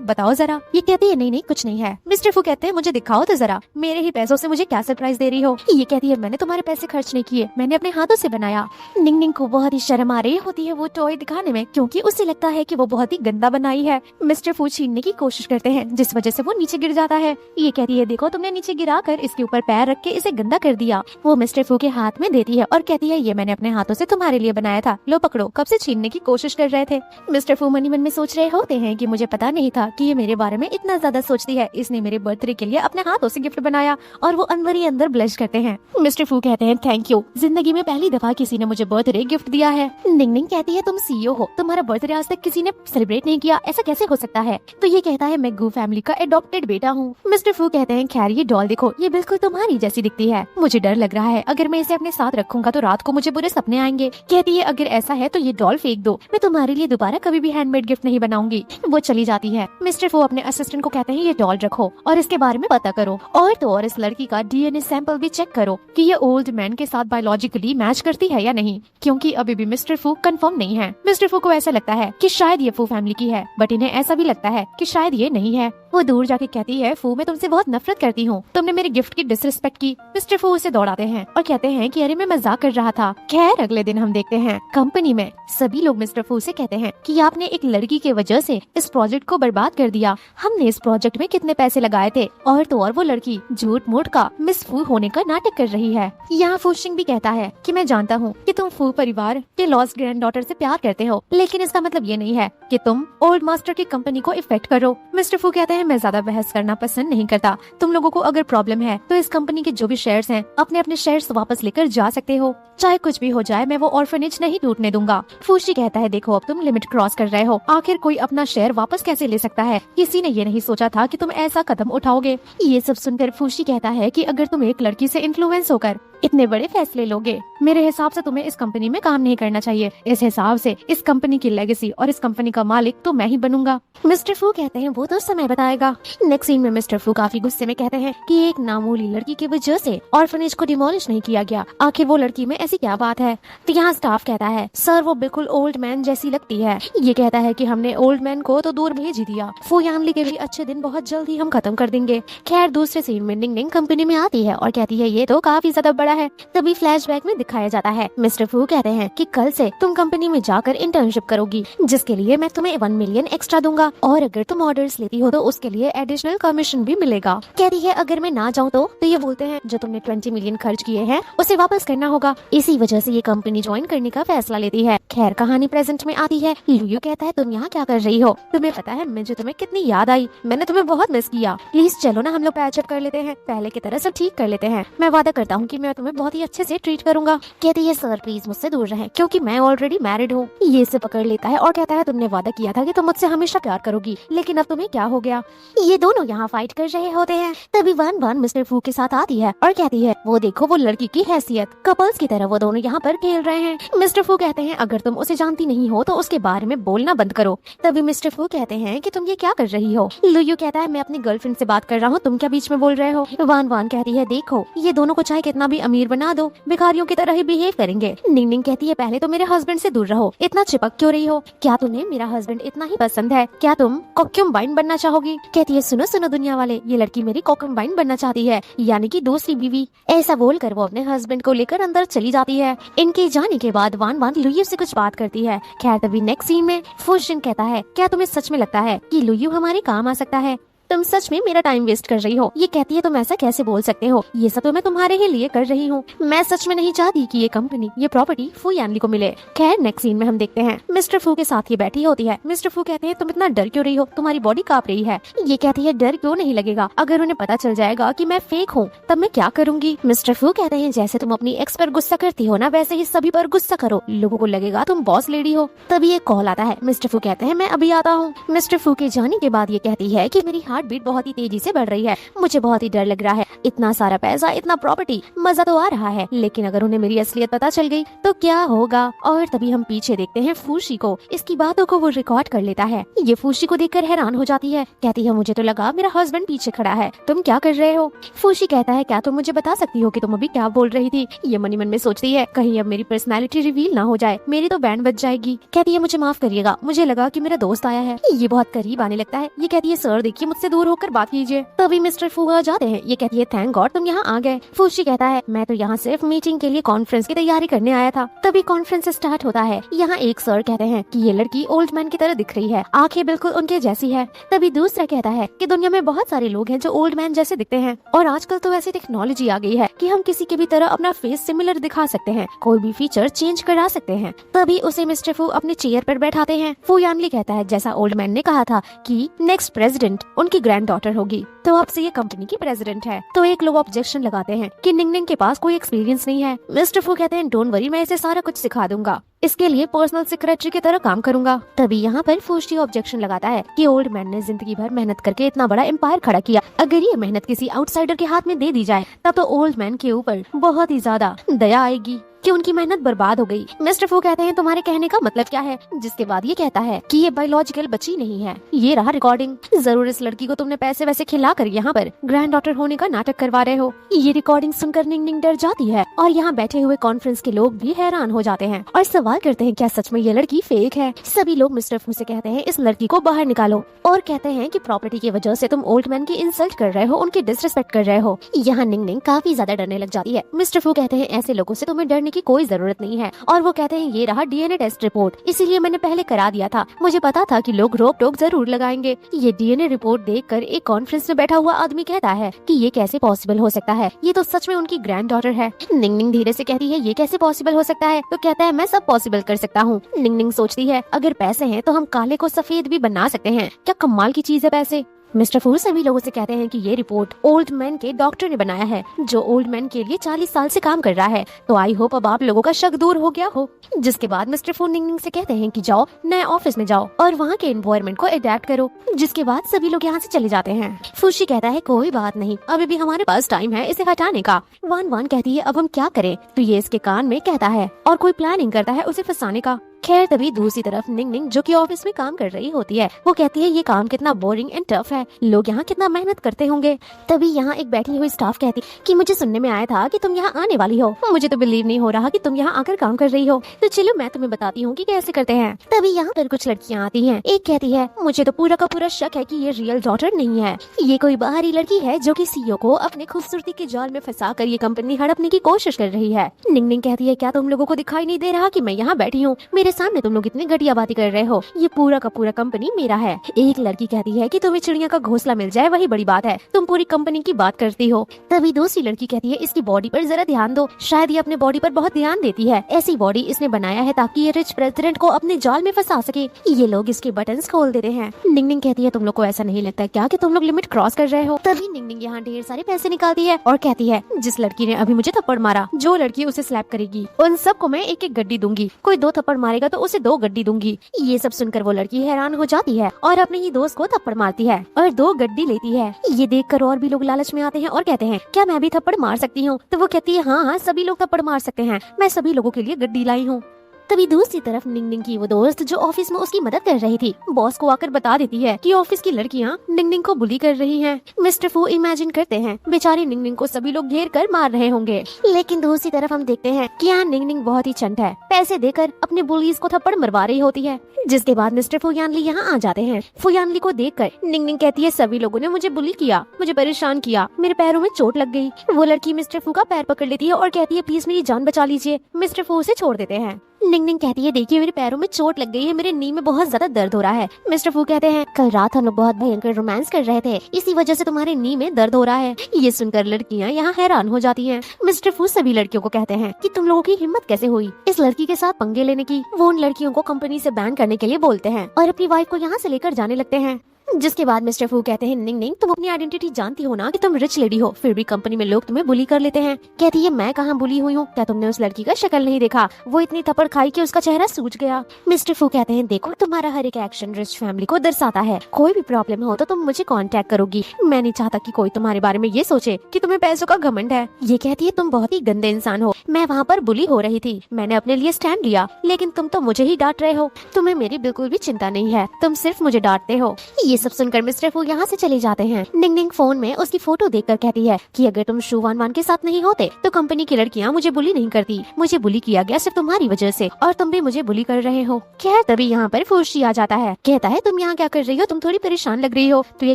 बताओ जरा। ये कहती है नहीं नहीं कुछ नहीं है। मिस्टर फू कहते हैं मुझे दिखाओ तो जरा, मेरे ही पैसों से मुझे क्या सरप्राइज दे रही हो। ये कहती है मैंने तुम्हारे पैसे खर्च नहीं किए, मैंने अपने हाथों से बनाया। निंग निंग को बहुत ही शर्म आ रही होती है वो टॉय दिखाने में, क्योंकि उसे लगता है कि वो बहुत ही गंदा बनाई है। मिस्टर फू छीनने की कोशिश करते हैं जिस वजह से वो नीचे गिर जाता है। ये कहती है देखो तुमने नीचे गिरा कर इसके ऊपर पैर रख के इसे गंदा कर दिया। वो मिस्टर फू के हाथ में देती है और कहती है ये मैंने अपने हाथों से तुम्हारे लिए बनाया था, लो पकड़ो, कब से छीनने की कोशिश कर रहे थे। मिस्टर फू मन ही मन में सोच रहे होते हैं कि मुझे पता नहीं था कि ये मेरे बारे में इतना ज्यादा सोचती है, इसने मेरे बर्थडे के लिए अपने हाथों से गिफ्ट बनाया, और वो अंदर ही अंदर ब्लश करते हैं। मिस्टर फू कहते हैं थैंक यू, जिंदगी में पहली दफा किसी ने मुझे बर्थडे गिफ्ट दिया है। निंग निंग कहती है तुम सीईओ हो, तुम्हारा बर्थडे आज तक किसी ने सेलिब्रेट नहीं किया, ऐसा कैसे हो सकता है। तो ये कहता है मैं गू फैमिली का एडॉप्टेड बेटा हूँ। मिस्टर फू कहते हैं खैर ये डॉल देखो, ये बिल्कुल तुम्हारी जैसी दिखती है, मुझे डर लग रहा है, अगर मैं इसे अपने साथ रखूंगा तो रात को मुझे बुरे सपने आएंगे। कहती है अगर ऐसा है तो ये डॉल फेंक दो, मैं तुम्हारे लिए दोबारा कभी भी हैंडमेड गिफ्ट नहीं बनाऊंगी। वो चली जाती है। मिस्टर फू अपने असिस्टेंट को कहते हैं ये डॉल रखो और इसके बारे में पता करो, और तो और इस लड़की का डीएनए सैंपल भी चेक करो कि ये ओल्ड मैन के साथ बायोलॉजिकली मैच करती है या नहीं, क्योंकि अभी भी मिस्टर फू कंफर्म नहीं है। मिस्टर फू को ऐसा लगता है कि शायद ये फू फैमिली की है, बट इन्हें ऐसा भी लगता है कि शायद ये नहीं है। वो दूर जाके कहती है फू मैं तुमसे बहुत नफरत करती हूँ, तुमने मेरे गिफ्ट की डिसरिस्पेक्ट की। मिस्टर फू उसे दौड़ाते हैं और कहते हैं कि अरे मैं मजाक कर रहा था। खैर अगले दिन हम देखते हैं कंपनी में सभी लोग मिस्टर फू से कहते हैं कि आपने एक लड़की के वजह से इस प्रोजेक्ट को बर्बाद कर दिया, हमने इस प्रोजेक्ट में कितने पैसे लगाए थे, और तो और वो लड़की झूठ मूठ का मिस फू होने का नाटक कर रही है। यहाँ फू शिंग भी कहता है कि मैं जानता हूँ कि तुम फू परिवार के लॉस्ट ग्रैंड डॉटर से प्यार करते हो, लेकिन इसका मतलब ये नहीं है कि तुम ओल्ड मास्टर की कंपनी को इफेक्ट करो। मिस्टर फू कहते हैं मैं ज्यादा बहस करना पसंद नहीं करता, तुम लोगों को अगर प्रॉब्लम है तो इस कंपनी के जो भी शेयर्स हैं अपने अपने शेयर्स वापस लेकर जा सकते हो, चाहे कुछ भी हो जाए मैं वो ऑर्फनेज नहीं टूटने दूंगा। फूशी कहता है देखो अब तुम लिमिट क्रॉस कर रहे हो, आखिर कोई अपना शेयर वापस कैसे ले सकता है, किसी ने ये नहीं सोचा था कि तुम ऐसा कदम उठाओगे। ये सब सुनकर फूशी कहता है कि अगर तुम एक लड़की से इन्फ्लुएंस होकर इतने बड़े फैसले लोगे, मेरे हिसाब से तुम्हें इस कंपनी में काम नहीं करना चाहिए, इस हिसाब से इस कंपनी की लेगेसी और इस कंपनी का मालिक तो मैं ही बनूंगा। मिस्टर फू कहते हैं वो तो समय बताएगा। नेक्स्ट सीन में मिस्टर फू काफी गुस्से में कहते हैं कि एक मामूली लड़की की वजह से ऑर्फनेज को डिमोलिश नहीं किया गया, आखिर वो लड़की में ऐसी क्या बात है। तो यहाँ स्टाफ कहता है सर वो बिल्कुल ओल्ड मैन जैसी लगती है। ये कहता है कि हमने ओल्ड मैन को तो दूर भेज ही दिया, फू यानली के भी अच्छे दिन बहुत जल्द ही हम खत्म कर देंगे। खैर दूसरे सीन में निंग निंग कंपनी में आती है और कहती है ये तो काफी ज्यादा बड़ा है। तभी फ्लैशबैक में दिखाया जाता है मिस्टर फू कहते हैं कि कल से तुम कंपनी में जाकर इंटर्नशिप करोगी, जिसके लिए मैं तुम्हें 1 मिलियन एक्स्ट्रा दूंगा, और अगर तुम ऑर्डर्स लेती हो तो उसके लिए एडिशनल कमीशन भी मिलेगा। कहती है अगर मैं ना जाऊँ तो ये बोलते हैं जो तुमने 20 मिलियन खर्च किए हैं उसे वापस करना होगा। इसी वजह से ये कंपनी ज्वाइन करने का फैसला लेती है। खैर कहानी प्रेजेंट में आती है। लुयू कहता है तुम यहाँ क्या कर रही हो, तुम्हें पता है मुझे तुम्हें कितनी याद आई, मैंने तुम्हें बहुत मिस किया, प्लीज चलो ना हम लोग पैचअप कर लेते हैं, पहले की तरह सब ठीक कर लेते हैं, मैं वादा करता हूँ कि मैं तुम्हें बहुत ही अच्छे से ट्रीट करूंगा। कहती है सर प्लीज मुझसे दूर रहें क्योंकि मैं ऑलरेडी मैरिड हूँ। ये से पकड़ लेता है और कहता है तुमने वादा किया था कि तुम मुझसे हमेशा प्यार करोगी, लेकिन अब तुम्हें क्या हो गया। ये दोनों यहाँ फाइट कर रहे होते हैं। तभी वान वान मिस्टर फू के साथ आती है और कहती है वो देखो वो लड़की की हैसियत, कपल्स की तरह वो दोनों यहाँ पर खेल रहे हैं। मिस्टर फू कहते हैं अगर तुम उसे जानती नहीं हो तो उसके बारे में बोलना बंद करो। तभी मिस्टर फू कहते हैं कि तुम ये क्या कर रही हो। लुयू कहता है मैं अपनी गर्लफ्रेंड से बात कर रहा हूँ, तुम क्या बीच में बोल रहे हो। वान वान कहती है देखो ये दोनों को चाहे कितना भी अमीर बना दो भिखारियों की तरह ही बिहेव करेंगे। निंग निंग कहती है पहले तो मेरे हस्बैंड से दूर रहो, इतना चिपक क्यों रही हो, क्या तुम्हें मेरा हस्बैंड इतना ही पसंद है, क्या तुम कॉन्क्यूबाइन बनना चाहोगी। कहती है सुनो सुनो दुनिया वाले, ये लड़की मेरी कॉन्क्यूबाइन बनना चाहती है, यानी कि दूसरी बीवी। ऐसा बोलकर वो अपने हस्बैंड को लेकर अंदर चली जाती है। इनके जाने के बाद वान वान लुयू से कुछ बात करती है। खैर तभी नेक्स्ट सीन में फुशिन कहता है क्या तुम्हें सच में लगता है कि लुयू हमारे काम आ सकता है। तुम सच में मेरा टाइम वेस्ट कर रही हो। ये कहती है तुम ऐसा कैसे बोल सकते हो, ये सब तो मैं तुम्हारे ही लिए कर रही हूँ। मैं सच में नहीं चाहती कि ये कंपनी, ये प्रॉपर्टी फू यानली को मिले। खैर नेक्स्ट सीन में हम देखते हैं मिस्टर फू के साथ ये बैठी होती है। मिस्टर फू कहते हैं तुम इतना डर क्यों रही हो, तुम्हारी बॉडी कांप रही है। ये कहती है डर क्यों नहीं लगेगा, अगर उन्हें पता चल जाएगा कि मैं फेक हूँ तब मैं क्या करूंगी। मिस्टर फू कहते हैं जैसे तुम अपनी एक्स पर गुस्सा करती हो ना, वैसे ही सभी पर गुस्सा करो, लोगों को लगेगा तुम बॉस लेडी हो। तभी एक कॉल आता है। मिस्टर फू कहते हैं मैं अभी आता हूँ। मिस्टर फू के जाने के बाद ये कहती है कि मेरी हार्ट बीट बहुत ही तेजी से बढ़ रही है, मुझे बहुत ही डर लग रहा है। इतना सारा पैसा, इतना प्रॉपर्टी, मजा तो आ रहा है, लेकिन अगर उन्हें मेरी असलियत पता चल गई तो क्या होगा। और तभी हम पीछे देखते हैं फूशी को। इसकी बातों को वो रिकॉर्ड कर लेता है। ये फूशी को देखकर हैरान हो जाती है। कहती है मुझे तो लगा मेरा हस्बैंड पीछे खड़ा है, तुम क्या कर रहे हो। फूशी कहता है क्या तुम मुझे बता सकती हो कि तुम अभी क्या बोल रही थी। ये मन ही मन में सोचती है कहीं अब मेरी पर्सनैलिटी रिवील ना हो जाए, मेरी तो बैंड बज जाएगी। कहती है मुझे माफ करिएगा, मुझे लगा कि मेरा दोस्त आया है। ये बहुत करीब आने लगता है। ये कहती है सर देखिए मुझसे दूर होकर बात कीजिए। तभी मिस्टर फू आ जाते हैं। ये कहती है थैंक गॉड तुम यहाँ आ गए। फूशी कहता है मैं तो यहाँ सिर्फ मीटिंग के लिए कॉन्फ्रेंस की तैयारी करने आया था। तभी कॉन्फ्रेंस स्टार्ट होता है। यहाँ एक सर कहते हैं कि ये लड़की ओल्ड मैन की तरह दिख रही है, आंखें बिल्कुल उनके जैसी है। तभी दूसरा कहता है कि दुनिया में बहुत सारे लोग हैं जो ओल्ड मैन जैसे दिखते हैं, और आजकल तो ऐसी टेक्नोलॉजी आ गई है कि हम किसी की भी तरह अपना फेस सिमिलर दिखा सकते हैं, कोई भी फीचर चेंज करा सकते हैं। तभी उसे मिस्टर फू अपने चेयर पर बैठाते हैं। फू यानली कहता है जैसा ओल्ड मैन ने कहा था कि नेक्स्ट प्रेसिडेंट उनकी ग्रैंड डॉटर होगी, तो अब से ये कंपनी की प्रेसिडेंट है। तो एक लोग ऑब्जेक्शन लगाते हैं कि निंगनिंग के पास कोई एक्सपीरियंस नहीं है। मिस्टर फू कहते हैं डोंट वरी, मैं इसे सारा कुछ सिखा दूंगा, इसके लिए पर्सनल सेक्रेटरी की तरह काम करूंगा। तभी यहाँ पर फूशी ऑब्जेक्शन लगाता है कि ओल्ड मैन ने जिंदगी भर मेहनत करके इतना बड़ा एम्पायर खड़ा किया, अगर ये मेहनत किसी आउटसाइडर के हाथ में दे दी जाए तब तो ओल्ड मैन के ऊपर बहुत ही ज्यादा दया आएगी कि उनकी मेहनत बर्बाद हो गई। मिस्टर फू कहते हैं तुम्हारे कहने का मतलब क्या है, जिसके बाद ये कहता है कि ये बायोलॉजिकल बच्ची नहीं है, ये रहा रिकॉर्डिंग। जरूर इस लड़की को तुमने पैसे वैसे खिलाकर यहाँ पर ग्रैंड डॉटर होने का नाटक करवा रहे हो। ये रिकॉर्डिंग सुनकर निंगनिंग डर जाती है और यहाँ बैठे हुए कॉन्फ्रेंस के लोग भी हैरान हो जाते हैं और सवाल करते हैं क्या सच में ये लड़की फेक है। सभी लोग मिस्टर फू से कहते हैं इस लड़की को बाहर निकालो, और कहते हैं कि प्रॉपर्टी की वजह से तुम ओल्ड मैन की इंसल्ट कर रहे हो, उनकी डिसरिस्पेक्ट कर रहे हो। यहाँ निंगनिंग काफी ज्यादा डरने लग जाती है। मिस्टर फू कहते हैं ऐसे लोगों से तुम्हें डरने की कोई जरूरत नहीं है, और वो कहते हैं ये रहा डीएनए टेस्ट रिपोर्ट, इसीलिए मैंने पहले करा दिया था, मुझे पता था कि लोग रोक टोक जरूर लगाएंगे। ये डीएनए रिपोर्ट देखकर एक कॉन्फ्रेंस में बैठा हुआ आदमी कहता है कि ये कैसे पॉसिबल हो सकता है, ये तो सच में उनकी ग्रैंड डॉटर है। निंगनिंग धीरे से कहती है ये कैसे पॉसिबल हो सकता है, तो कहता है मैं सब पॉसिबल कर सकता हूँ। निंगनिंग सोचती है अगर पैसे हैं तो हम काले को सफेद भी बना सकते हैं, क्या कमाल की चीज है पैसे। मिस्टर फू सभी लोगों से कहते हैं कि ये रिपोर्ट ओल्ड मैन के डॉक्टर ने बनाया है, जो ओल्ड मैन के लिए 40 साल से काम कर रहा है, तो आई होप अब आप लोगों का शक दूर हो गया हो। जिसके बाद मिस्टर फू निंगनिंग से कहते हैं कि जाओ नए ऑफिस में जाओ और वहाँ के एनवायरनमेंट को अडेप्ट करो। जिसके बाद सभी लोग यहाँ से चले जाते हैं। फूशी कहता है कोई बात नहीं, अभी भी हमारे पास टाइम है इसे हटाने का। वान वान कहती है अब हम क्या करें, तो ये इसके कान में कहता है और कोई प्लानिंग करता है उसे फंसाने का। खैर तभी दूसरी तरफ निंगनिंग जो कि ऑफिस में काम कर रही होती है, वो कहती है ये काम कितना बोरिंग एंड टफ है, लोग यहाँ कितना मेहनत करते होंगे। तभी यहाँ एक बैठी हुई स्टाफ कहती कि मुझे सुनने में आया था कि तुम यहाँ आने वाली हो, मुझे तो बिलीव नहीं हो रहा कि तुम यहाँ आकर काम कर रही हो, तो चलो मैं तुम्हें बताती हूँ कि कैसे करते हैं। तभी यहाँ पर कुछ लड़कियाँ आती हैं। एक कहती है मुझे तो पूरा का पूरा शक है कि ये रियल डॉटर नहीं है, ये कोई बाहरी लड़की है जो कि सीईओ को अपने खूबसूरती के जाल में फंसा कर ये कंपनी हड़पने की कोशिश कर रही है। निंगनिंग कहती है क्या तुम लोगों को दिखाई नहीं दे रहा कि मैं यहाँ बैठी हूँ, मेरे सामने तुम लोग इतनी घटिया बातें कर रहे हो, ये पूरा का पूरा कंपनी मेरा है। एक लड़की कहती है कि तुम्हें चिड़िया का घोंसला मिल जाए वही बड़ी बात है, तुम पूरी कंपनी की बात करती हो। तभी दूसरी लड़की कहती है इसकी बॉडी पर जरा ध्यान दो, शायद ये अपने बॉडी पर बहुत ध्यान देती है, ऐसी बॉडी इसने बनाया है ताकि ये रिच प्रेसिडेंट को अपने जाल में फंसा सके। ये लोग इसके बटन्स खोल देते हैं। निंगनिंग कहती है तुम लोग को ऐसा नहीं लगता क्या कि तुम लोग लिमिट क्रॉस कर रहे हो। तभी निंगनिंग यहाँ ढेर सारे पैसे निकालती है और कहती है जिस लड़की ने अभी मुझे थप्पड़ मारा, जो लड़की उसे स्लैप करेगी उन सबको मैं एक एक गड्डी दूंगी, कोई 2 थप्पड़ मारेगा तो उसे 2 गड्डी दूंगी। ये सब सुनकर वो लड़की हैरान हो जाती है और अपने ही दोस्त को थप्पड़ मारती है और 2 गड्डी लेती है। ये देखकर और भी लोग लालच में आते हैं और कहते हैं क्या मैं भी थप्पड़ मार सकती हूँ, तो वो कहती है हाँ हाँ सभी लोग थप्पड़ मार सकते हैं, मैं सभी लोगों के लिए गड्डी लाई हूँ। तभी दूसरी तरफ निंगनिंग की वो दोस्त जो ऑफिस में उसकी मदद कर रही थी, बॉस को आकर बता देती है कि ऑफिस की लड़कियां निंगनिंग को बुली कर रही हैं। मिस्टर फू इमेजिन करते हैं बेचारी निंगनिंग को सभी लोग घेर कर मार रहे होंगे, लेकिन दूसरी तरफ हम देखते हैं कि यहाँ निंगनिंग बहुत ही चंट है, पैसे देकर अपने बुलीज को थप्पड़ मरवा रही होती है। जिसके बाद मिस्टर फू यानली यहाँ आ जाते हैं। फू यानली को देखकर निंगनिंग कहती है सभी लोगों ने मुझे बुली किया, मुझे परेशान किया, मेरे पैरों में चोट लग गई। वो लड़की मिस्टर फू का पैर पकड़ लेती है और कहती है प्लीज मेरी जान बचा लीजिए। मिस्टर फू उसे छोड़ देते हैं। निंग निंग कहती है देखिए मेरे पैरों में चोट लग गई है, मेरे नी में बहुत ज्यादा दर्द हो रहा है। मिस्टर फू कहते हैं कल रात हम लोग बहुत भयंकर रोमांस कर रहे थे, इसी वजह से तुम्हारे नी में दर्द हो रहा है। ये सुनकर लड़कियाँ यहाँ हैरान हो जाती हैं। मिस्टर फू सभी लड़कियों को कहते हैं कि तुम लोगों की हिम्मत कैसे हुई इस लड़की के साथ पंगे लेने की। वो उन लड़कियों को कंपनी से बैन करने के लिए बोलते हैं और अपनी वाइफ को यहाँ से लेकर जाने लगते हैं। जिसके बाद मिस्टर फू कहते हैं निंग निंग तुम अपनी आइडेंटिटी जानती हो ना कि तुम रिच लेडी हो, फिर भी कंपनी में लोग तुम्हें बुली कर लेते हैं। कहती है मैं कहाँ बुली हुई हूँ, क्या तुमने उस लड़की का शक्ल नहीं देखा, वो इतनी थप्पड़ खाई कि उसका चेहरा सूज गया। मिस्टर फू कहते हैं देखो तुम्हारा हर एक एक्शन रिच फैमिली को दर्शाता है, कोई भी प्रॉब्लम हो तो तुम मुझे कांटेक्ट करोगी। मैं नहीं चाहता कि कोई तुम्हारे बारे में ये सोचे कि तुम्हें पैसों का घमंड है। ये कहती है तुम बहुत ही गंदे इंसान हो, मैं वहाँ पर बुली हो रही थी, मैंने अपने लिए स्टैंड लिया, लेकिन तुम तो मुझे ही डांट रहे हो, तुम्हें मेरी बिल्कुल भी चिंता नहीं है, तुम सिर्फ मुझे डांटते हो। ये सब सुनकर मिस्टर फू यहाँ से चले जाते हैं। निंग निंग फोन में उसकी फोटो देखकर कहती है कि अगर तुम शू वान वान के साथ नहीं होते तो कंपनी की लड़कियाँ मुझे बुली नहीं करती, मुझे बुली किया गया सिर्फ तुम्हारी वजह से और तुम भी मुझे बुली कर रहे हो। खैर तभी यहाँ पर फूशी आ जाता है, कहता है तुम यहाँ क्या कर रही हो, तुम थोड़ी परेशान लग रही हो। तो ये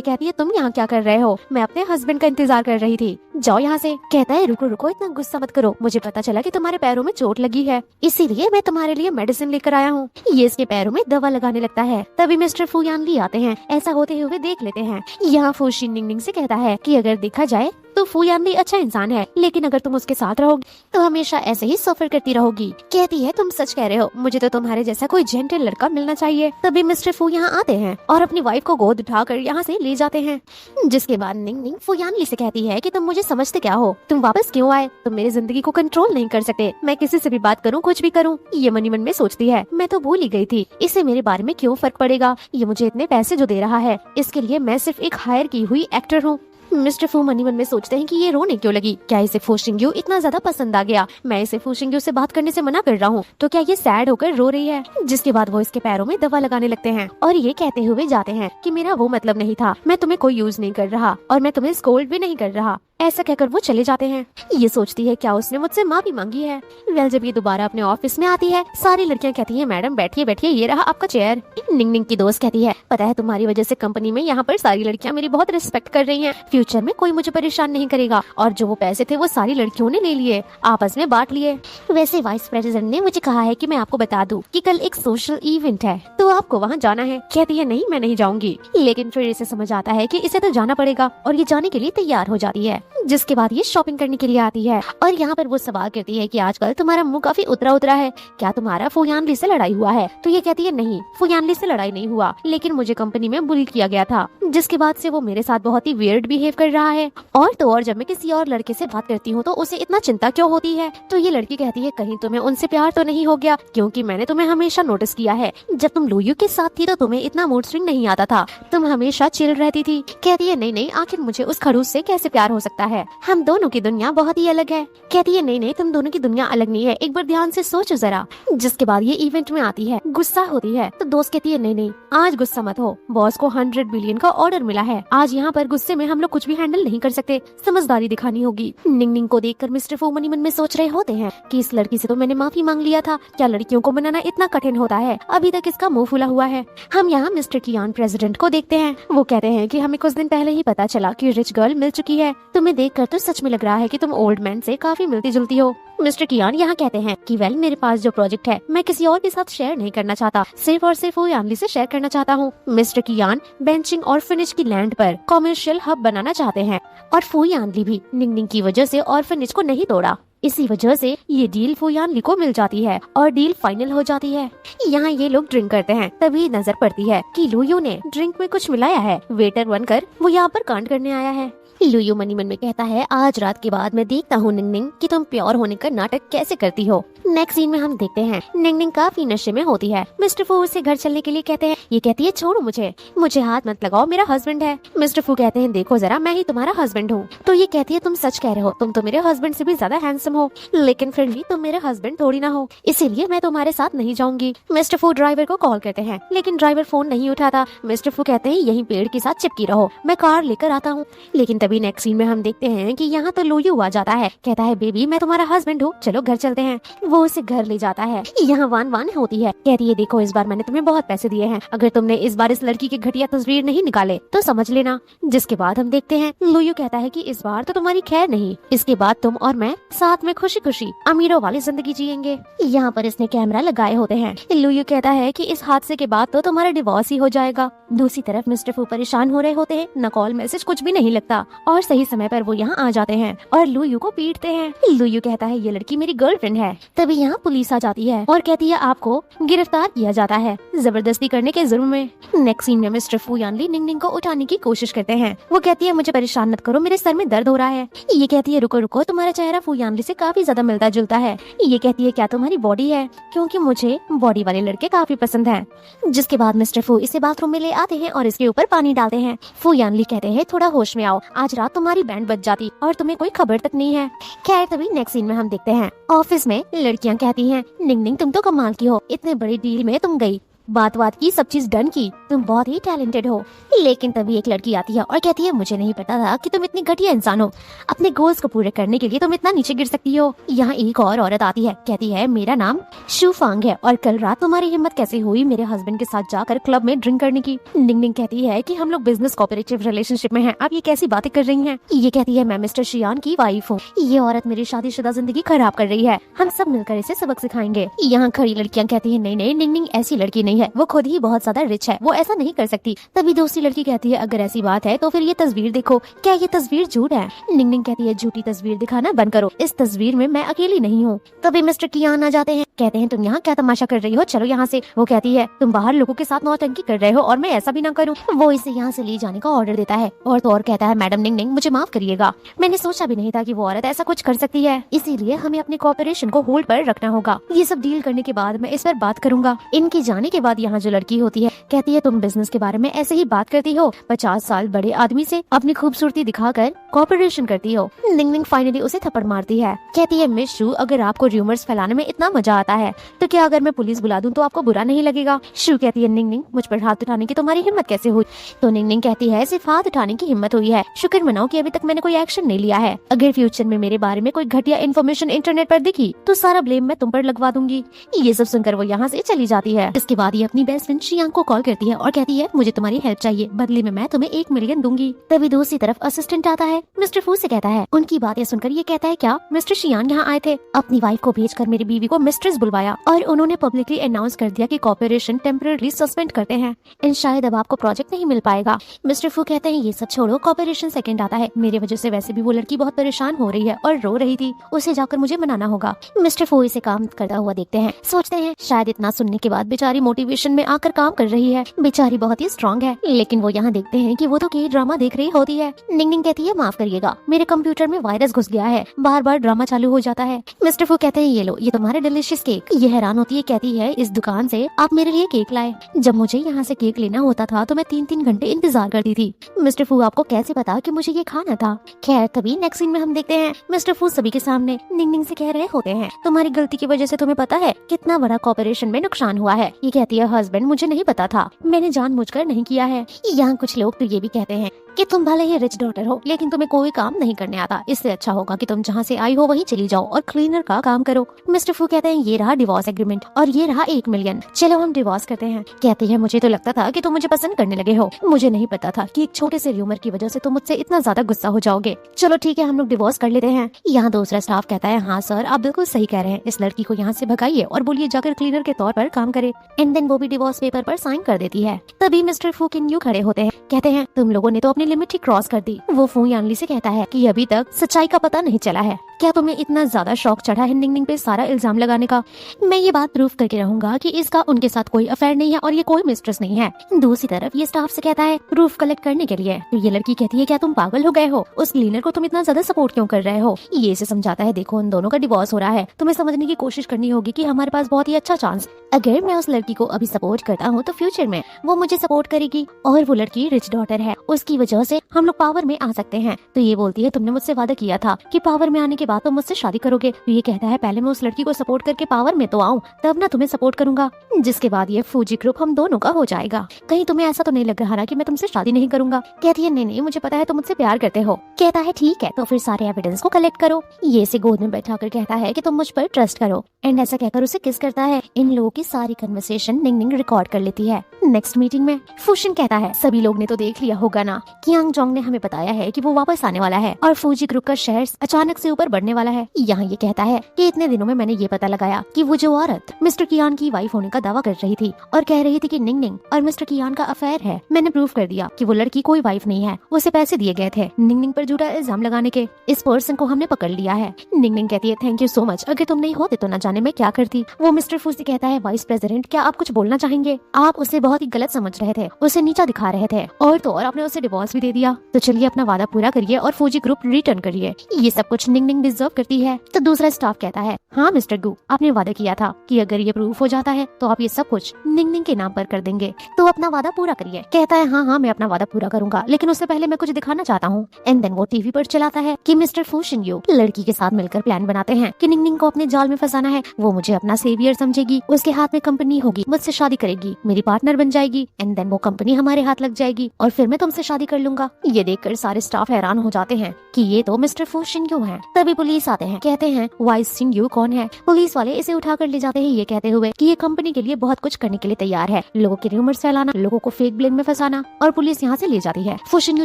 कहती है तुम यहाँ क्या कर रहे हो, मैं अपने हस्बैंड का इंतजार कर रही थी, जाओ यहाँ से। कहता है रुको रुको इतना गुस्सा मत करो, मुझे पता चला कि तुम्हारे पैरों में चोट लगी है, इसीलिए मैं तुम्हारे लिए मेडिसिन लेकर आया हूँ। ये इसके पैरों में दवा लगाने लगता है। तभी मिस्टर फू यान ली आते हैं, ऐसा होते हुए देख लेते हैं। यहाँ फूशी निंग निंग से कहता है कि अगर देखा जाए तो फू यानली अच्छा इंसान है, लेकिन अगर तुम उसके साथ रहोगी तो हमेशा ऐसे ही सफर करती रहोगी। कहती है तुम सच कह रहे हो, मुझे तो तुम्हारे जैसा कोई जेंटल लड़का मिलना चाहिए। तभी मिस्टर फू यहाँ आते हैं और अपनी वाइफ को गोद उठाकर यहाँ से ले जाते हैं। जिसके बाद निंग निंग फू यानली से कहती है कि तुम मुझे समझते क्या हो, तुम वापस क्यों आए, तुम मेरी जिंदगी को कंट्रोल नहीं कर सकते, मैं किसी से भी बात करूँ कुछ भी करूँ। ये मनी मन में सोचती है मैं तो भूल ही गई थी, इससे मेरे बारे में क्यों फर्क पड़ेगा, ये मुझे इतने पैसे जो दे रहा है इसके लिए मैं सिर्फ एक हायर की हुई एक्टर हूँ। मिस्टर फू मनी मन में सोचते हैं कि ये रोने क्यों लगी, क्या इसे फूशिंग्यू इतना ज्यादा पसंद आ गया, मैं इसे फूशिंग्यू से बात करने से मना कर रहा हूँ तो क्या ये सैड होकर रो रही है। जिसके बाद वो इसके पैरों में दवा लगाने लगते हैं और ये कहते हुए जाते हैं कि मेरा वो मतलब नहीं था, मैं तुम्हें कोई यूज नहीं कर रहा और मैं तुम्हें स्कोल्ड भी नहीं कर रहा। ऐसा कहकर वो चले जाते हैं। ये सोचती है क्या उसने मुझसे माफी मांगी है। वेल जब ये दोबारा अपने ऑफिस में आती है सारी लड़कियां कहती है मैडम बैठिए बैठिए, ये रहा आपका चेयर। निंग निंग की दोस्त कहती है पता है तुम्हारी वजह से कंपनी में यहाँ पर सारी लड़कियां मेरी बहुत रिस्पेक्ट कर रही हैं, फ्यूचर में कोई मुझे परेशान नहीं करेगा, और जो वो पैसे थे वो सारी लड़कियों ने ले लिए, आपस में बांट लिए। वैसे वाइस प्रेसिडेंट ने मुझे कहा है कि मैं आपको बता दूं कि कल एक सोशल इवेंट है तो आपको वहाँ जाना है। कहती है नहीं मैं नहीं जाऊंगी, लेकिन फिर इसे समझ आता है कि इसे तो जाना पड़ेगा और ये जाने के लिए तैयार हो जाती है। जिसके बाद ये शॉपिंग करने के लिए आती है और यहाँ पर वो सवाल करती है कि आजकल तुम्हारा मुंह काफी उतरा उतरा है, क्या तुम्हारा फू यानली से लड़ाई हुआ है। तो ये कहती है नहीं फू यानली से लड़ाई नहीं हुआ, लेकिन मुझे कंपनी में बुली किया गया था। जिसके बाद से वो मेरे साथ बहुत ही वियर्ड बिहेव कर रहा है, और तो और जब मैं किसी और लड़के से बात करती हूँ तो उसे इतना चिंता क्यों होती है। तो ये लड़की कहती है कहीं तुम्हें उनसे प्यार तो नहीं हो गया, क्योंकि मैंने तुम्हें हमेशा नोटिस किया है जब तुम लुयू के साथ थी तो तुम्हें इतना मूड स्विंग नहीं आता था, तुम हमेशा चिल रहती थी। कहती है नहीं नहीं आखिर मुझे उस खड़ूस से कैसे प्यार हो सकता है, हम दोनों की दुनिया बहुत ही अलग है। कहती है नहीं नहीं तुम दोनों की दुनिया अलग नहीं है, एक बार ध्यान से सोचो जरा। जिसके बाद ये इवेंट में आती है, गुस्सा होती है तो दोस्त कहती है नहीं नहीं आज गुस्सा मत हो, बॉस को 100 बिलियन का ऑर्डर मिला है, आज यहाँ पर गुस्से में हम लोग कुछ भी हैंडल नहीं कर सकते, समझदारी दिखानी होगी। निंग निंग को देखकर मिस्टर फू मनी मन में सोच रहे होते हैं कि इस लड़की से तो मैंने माफी मांग लिया था, क्या लड़कियों को मनाना इतना कठिन होता है, अभी तक इसका मुंह फूला हुआ है। हम यहाँ मिस्टर कियान प्रेसिडेंट को देखते हैं, वो कहते हैं कि हमें कुछ दिन पहले ही पता चला कि रिच गर्ल मिल चुकी है, तुम्हें देखकर तो सच में लग रहा है कि तुम ओल्ड मैन से काफी मिलती जुलती हो। मिस्टर कियान यहाँ कहते हैं कि वेल मेरे पास जो प्रोजेक्ट है मैं किसी और के साथ शेयर नहीं करना चाहता, सिर्फ और सिर्फ वो यानली से शेयर करना चाहता हूँ। मिस्टर कियान बेंचिंग और फिनिश की लैंड पर कॉमर्शियल हब बनाना चाहते हैं, और फू यानली भी निंग निंग की वजह से ऑर्फनेज को नहीं तोड़ा, इसी वजह से ये डील फू यानली को मिल जाती है और डील फाइनल हो जाती है। यहाँ ये लोग ड्रिंक करते हैं, तभी नजर पड़ती है कि लुयू ने ड्रिंक में कुछ मिलाया है, वेटर बनकर वो यहाँ पर कांड करने आया है। लुयू मनी मन में कहता है आज रात के बाद मैं देखता हूँ निंग निंग कि तुम प्योर होने का नाटक कैसे करती हो। नेक्स्ट सीन में हम देखते हैं निंग निंग काफी नशे में होती है। मिस्टर फू उसे घर चलने के लिए कहते हैं, ये कहती है छोड़ो मुझे हाथ मत लगाओ, मेरा हस्बैंड है। मिस्टर फू कहते हैं देखो जरा मैं ही तुम्हारा हस्बैंड हूँ। तो ये कहती है तुम सच कह रहे हो, तुम तो मेरे हस्बैंड से भी ज्यादा हैंडसम हो, लेकिन फिर भी तुम मेरे हस्बैंड थोड़ी ना हो, इसीलिए मैं तुम्हारे साथ नहीं जाऊंगी। मिस्टर फू ड्राइवर को कॉल करते हैं, लेकिन ड्राइवर फोन नहीं उठाता। मिस्टर फू कहते हैं यहीं पेड़ के साथ चिपकी रहो, मैं कार लेकर आता हूँ। लेकिन तभी नेक्स्ट सीन में हम देखते हैं कि यहाँ तो लुयू आ जाता है। कहता है बेबी मैं तुम्हारा हस्बैंड हूँ, चलो घर चलते हैं। वो उसे घर ले जाता है। यहाँ वान वान होती है। कहती है देखो इस बार मैंने तुम्हें बहुत पैसे दिए हैं, अगर तुमने इस बार इस लड़की की घटिया तस्वीर नहीं निकाले तो समझ लेना। जिसके बाद हम देखते हैं लुयू कहता है कि इस बार तो तुम्हारी खैर नहीं, इसके बाद तुम और मैं साथ में खुशी खुशी अमीरों वाली जिंदगी जिएंगे। यहाँ पर इसने कैमरा लगाए होते हैं। लुयू कहता है कि इस हादसे के बाद तो तुम्हारा डिवोर्स ही हो जाएगा। दूसरी तरफ मिस्टर फू परेशान हो रहे होते हैं, न कॉल मैसेज कुछ भी नहीं लगता और सही समय पर वो यहाँ आ जाते हैं और लुयू को पीटते हैं। लुयू कहता है ये लड़की मेरी गर्लफ्रेंड है। तभी यहाँ पुलिस आ जाती है और कहती है आपको गिरफ्तार किया जाता है जबरदस्ती करने के जुर्म में। नेक्स्ट सीन में मिस्टर फू यानली निंग निंग को उठाने की कोशिश करते हैं। वो कहती है मुझे परेशान मत करो, मेरे सर में दर्द हो रहा है। ये कहती है रुको रुको, तुम्हारा चेहरा फू यानली से काफी ज्यादा मिलता जुलता है। ये कहती है क्या तुम्हारी बॉडी है, क्योंकि मुझे बॉडी वाले लड़के काफी पसंद हैं। जिसके बाद मिस्टर फू इसे बाथरूम में ले आते हैं और इसके ऊपर पानी डालते हैं। फू यानली कहते हैं थोड़ा होश में आओ, आज रात तुम्हारी बैंड बज जाती और तुम्हें कोई खबर तक नहीं है। खैर तभी नेक्स्ट सीन में हम देखते हैं ऑफिस में लड़कियां कहती हैं निंग निंग तुम तो कमाल की हो, इतने बड़ी डील में तुम गई, बात की, सब चीज डन की, तुम बहुत ही टैलेंटेड हो। लेकिन तभी एक लड़की आती है और कहती है मुझे नहीं पता था कि तुम इतनी घटिया इंसान हो, अपने गोल्स को पूरे करने के लिए तुम इतना नीचे गिर सकती हो। यहाँ एक और औरत आती है, कहती है मेरा नाम शूफांग है और कल रात तुम्हारी हिम्मत कैसे हुई मेरे हस्बैंड के साथ जाकर क्लब में ड्रिंक करने की। निंग निंग कहती है कि हम लोग बिजनेस कोऑपरेटिव रिलेशनशिप में हैं, आप ये कैसी बातें कर रही हैं। ये कहती है मैं मिस्टर शियान की वाइफ हूँ, ये औरत मेरी शादीशुदा जिंदगी खराब कर रही है, हम सब मिलकर इसे सबक सिखाएंगे। यहाँ खड़ी लड़कियाँ कहती है नहीं नहीं निंग निंग ऐसी लड़की नहीं है, वो खुद ही बहुत ज्यादा रिच है, वो ऐसा नहीं कर सकती। तभी दूसरी लड़की कहती है अगर ऐसी बात है तो फिर ये तस्वीर देखो, क्या ये तस्वीर झूठ है। निंग निंग कहती है झूठी तस्वीर दिखाना बंद करो, इस तस्वीर में मैं अकेली नहीं हूँ। तभी मिस्टर कियान आ जाते हैं, कहते हैं तुम यहाँ क्या तमाशा कर रही हो, चलो यहाँ से। वो कहती है तुम बाहर लोगों के साथ नौटंकी कर रहे हो और मैं ऐसा भी ना करूँ। वो इसे यहाँ से ले जाने का ऑर्डर देता है और तो और कहता है मैडम निंग निंग मुझे माफ करिएगा, मैंने सोचा भी नहीं था कि वो औरत ऐसा कुछ कर सकती है, इसीलिए हमें अपने कॉर्पोरेशन को होल्ड पर रखना होगा, ये सब डील करने के बाद मैं इस पर बात करूंगा। इनके जाने के बाद यहाँ जो लड़की होती है कहती है तुम बिजनेस के बारे में ऐसे ही बात करती हो, 50 साल बड़े आदमी से अपनी खूबसूरती दिखाकर कॉर्पोरेशन करती हो। निंग निंग फाइनली उसे थप्पड़ मारती है, कहती है मिस शू अगर आपको र्यूमर्स फैलाने में इतना मजा आता है तो क्या अगर मैं पुलिस बुला दूं तो आपको बुरा नहीं लगेगा। शू कहती है निंग निंग मुझ पर हाथ उठाने की तुम्हारी हिम्मत कैसे हुई। तो निंग निंग कहती है सिर्फ हाथ उठाने की हिम्मत हुई है, शुक्र मनाओ कि अभी तक मैंने कोई एक्शन नहीं लिया है, अगर फ्यूचर में मेरे बारे में कोई घटिया इन्फॉर्मेशन इंटरनेट पर दिखी तो सारा ब्लेम मैं तुम पर लगवा दूंगी। ये सब सुनकर वो यहाँ से चली जाती है। इसके बाद ये अपनी बेस्ट फ्रेंड शियांग को कॉल करती है और कहती है मुझे तुम्हारी हेल्प चाहिए, बदले में मैं तुम्हें 1 मिलियन दूंगी। तभी दूसरी तरफ असिस्टेंट आता है, मिस्टर फू से कहता है, उनकी बातें सुनकर ये कहता है क्या मिस्टर शियान यहाँ आए थे, अपनी वाइफ को भेजकर मेरी बीवी को मिस्ट्रेस बुलवाया और उन्होंने पब्लिकली अनाउंस कर दिया कि कॉर्पोरेशन टेम्परेरी सस्पेंड करते हैं एंड शायद अब आपको प्रोजेक्ट नहीं मिल पाएगा। मिस्टर फू कहते हैं ये सब छोड़ो, कॉर्पोरेशन सेकंड आता है, मेरे वजह से वैसे भी वो लड़की बहुत परेशान हो रही है और रो रही थी, उसे जाकर मुझे मनाना होगा। मिस्टर फू इसे काम करता हुआ देखते हैं, सोचते हैं शायद इतना सुनने के बाद बेचारी मोटिवेशन में आकर काम कर रही है, बेचारी बहुत ही स्ट्रॉन्ग है। लेकिन वो यहाँ देखते हैं कि वो तो के ड्रामा देख रही होती है। निंग निंग कहती है माफ करिएगा, मेरे कंप्यूटर में वायरस घुस गया है, बार बार ड्रामा चालू हो जाता है। मिस्टर फू कहते हैं ये लो, ये तुम्हारा डिलीशियस केक। ये हैरान होती है, कहती है इस दुकान से आप मेरे लिए केक लाए, जब मुझे यहाँ से केक लेना होता था तो मैं 3-3 घंटे इंतजार करती थी। मिस्टर फू आपको कैसे पता कि मुझे ये खाना था। खैर तभी नेक्स्ट सीन में हम देखते हैं मिस्टर फू सभी के सामने निंग निंग से कह रहे होते हैं तुम्हारी गलती की वजह से तुम्हें पता है कितना बड़ा कॉर्पोरेशन में नुकसान हुआ है। ये कहती है हस्बैंड मुझे नहीं पता था, मैंने जानबूझकर नहीं किया है। यहाँ कुछ लोग तो ये भी कहते हैं कि तुम भले ही रिच डॉटर हो लेकिन तुम्हें कोई काम नहीं करने आता, इससे अच्छा होगा कि तुम जहाँ से आई हो वहीं चली जाओ और क्लीनर का काम करो। मिस्टर फू कहते हैं ये रहा डिवोर्स एग्रीमेंट और ये रहा 1 मिलियन, चलो हम डिवोर्स करते हैं। कहती है मुझे तो लगता था कि तुम मुझे पसंद करने लगे हो, मुझे नहीं पता था कि एक छोटे से र्यूमर की वजह से तुम मुझसे इतना ज्यादा गुस्सा हो जाओगे, चलो ठीक है हम लोग डिवोर्स कर लेते हैं। यहाँ दूसरा स्टाफ कहता है हाँ सर आप बिल्कुल सही कह रहे हैं, इस लड़की को यहाँ से भगाइए और बोलिए जाकर क्लीनर के तौर पर काम करे। एंड देन वो भी डिवोर्स पेपर पर साइन कर देती है। तभी मिस्टर फू किन यू खड़े होते हैं, कहते हैं तुम लोगों ने तो अपनी लिमिट ही क्रॉस कर दी। वो फू यानली से कहता है कि अभी तक सच्चाई का पता नहीं चला है, क्या तुम्हें इतना ज्यादा शौक चढ़ा है निंग निंग पे सारा इल्जाम लगाने का। मैं ये बात प्रूफ करके रहूंगा कि इसका उनके साथ कोई अफेयर नहीं है और ये कोई मिस्ट्रेस नहीं है। दूसरी तरफ ये स्टाफ से कहता है प्रूफ कलेक्ट करने के लिए। तो ये लड़की कहती है क्या तुम पागल हो गए हो, उस क्लीनर को तुम इतना ज्यादा सपोर्ट क्यों कर रहे हो। ये इसे समझाता है देखो उन दोनों का डिवोर्स हो रहा है, तुम्हें समझने की कोशिश करनी होगी कि हमारे पास बहुत ही अच्छा चांस अगर मैं उस लड़की को अभी सपोर्ट करता हूँ तो फ्यूचर में वो मुझे सपोर्ट करेगी, और वो लड़की रिच डॉटर है, उसकी वजह से हम लोग पावर में आ सकते हैं। तो ये बोलती है तुमने मुझसे वादा किया था कि पावर में आने के बाद तुम मुझसे शादी करोगे। तो ये कहता है पहले मैं उस लड़की को सपोर्ट करके पावर में तो आऊँ, तब ना तुम्हें सपोर्ट करूंगा, जिसके बाद ये फूजी ग्रुप हम दोनों का हो जाएगा। कहीं तुम्हें ऐसा तो नहीं लग रहा ना कि मैं तुमसे शादी नहीं करूंगा? कहती है नहीं नहीं, मुझे पता है तुम मुझसे प्यार करते हो। कहता है ठीक है, तो फिर सारे एविडेंस को कलेक्ट करो। ये इसे गोद में बैठा कर कहता है कि तुम मुझ पर ट्रस्ट करो, एंड ऐसा कहकर उसे किस करता है। इन लोगों की सारी कन्वर्सेशन निंग निंग रिकॉर्ड कर लेती है। नेक्स्ट मीटिंग में फूशिन कहता है सभी लोग ने तो देख लिया होगा ना, कियांग जोंग ने हमें बताया है कि वो वापस आने वाला है और फूजी ग्रुप का शेयर्स अचानक से ऊपर बढ़ने वाला है। यहाँ ये कहता है कि इतने दिनों में मैंने ये पता लगाया कि वो जो औरत मिस्टर कियान की वाइफ होने का दावा कर रही थी और कह रही थी कि निंग निंग और मिस्टर कियान का अफेयर है, मैंने प्रूफ कर दिया कि वो लड़की कोई वाइफ नहीं है, उसे पैसे दिए गए थे निंग निंग पर झूठा इल्जाम लगाने के। इस पर्सन को हमने पकड़ लिया है। निंग निंग कहती है थैंक यू सो मच, अगर तुम नहीं होते तो न जाने मैं क्या करती। वो मिस्टर फूसी कहता है वाइस प्रेसिडेंट क्या आप कुछ बोलना चाहेंगे? आप उसे बहुत ही गलत समझ रहे थे, उसे नीचा दिखा रहे थे, और तो और आपने उसे डिवोर्स भी दे दिया। तो चलिए अपना वादा पूरा करिए और फूजी ग्रुप रिटर्न करिए। ये सब कुछ निंग निंग डिजर्व करती है। तो दूसरा स्टाफ कहता है हाँ मिस्टर गू, आपने वादा किया था कि अगर ये प्रूफ हो जाता है तो आप ये सब कुछ निंग निंग के नाम पर कर देंगे, तो अपना वादा पूरा करिए। कहता है हाँ हाँ मैं अपना वादा पूरा करूंगा, लेकिन उससे पहले मैं कुछ दिखाना चाहता हूँ। एंड देन वो टीवी पर चलाता है कि मिस्टर फूशिन यू लड़की के साथ मिलकर प्लान बनाते हैं कि निंग निंग को अपने जाल में फंसाना है। वो मुझे अपना सेवियर समझेगी, उसके हाथ में कंपनी होगी, मुझसे शादी करेगी, मेरी पार्टनर बन जाएगी, एंड देन वो कंपनी हमारे हाथ लग जाएगी और फिर मैं तुमसे शादी कर लूंगा। ये देखकर सारे स्टाफ हैरान हो जाते हैं कि ये तो मिस्टर फूशिन यू है। तभी पुलिस आते हैं, कहते हैं वाइस सिंह यू कौन है? पुलिस वाले इसे उठाकर ले जाते हैं, ये कहते हुए कि ये कंपनी के लिए बहुत कुछ करने के लिए तैयार है, लोगों के रूमर्स फैलाना, लोगों को फेक ब्लेम में फंसाना, और पुलिस यहाँ से ले जाती है। फूशिन यू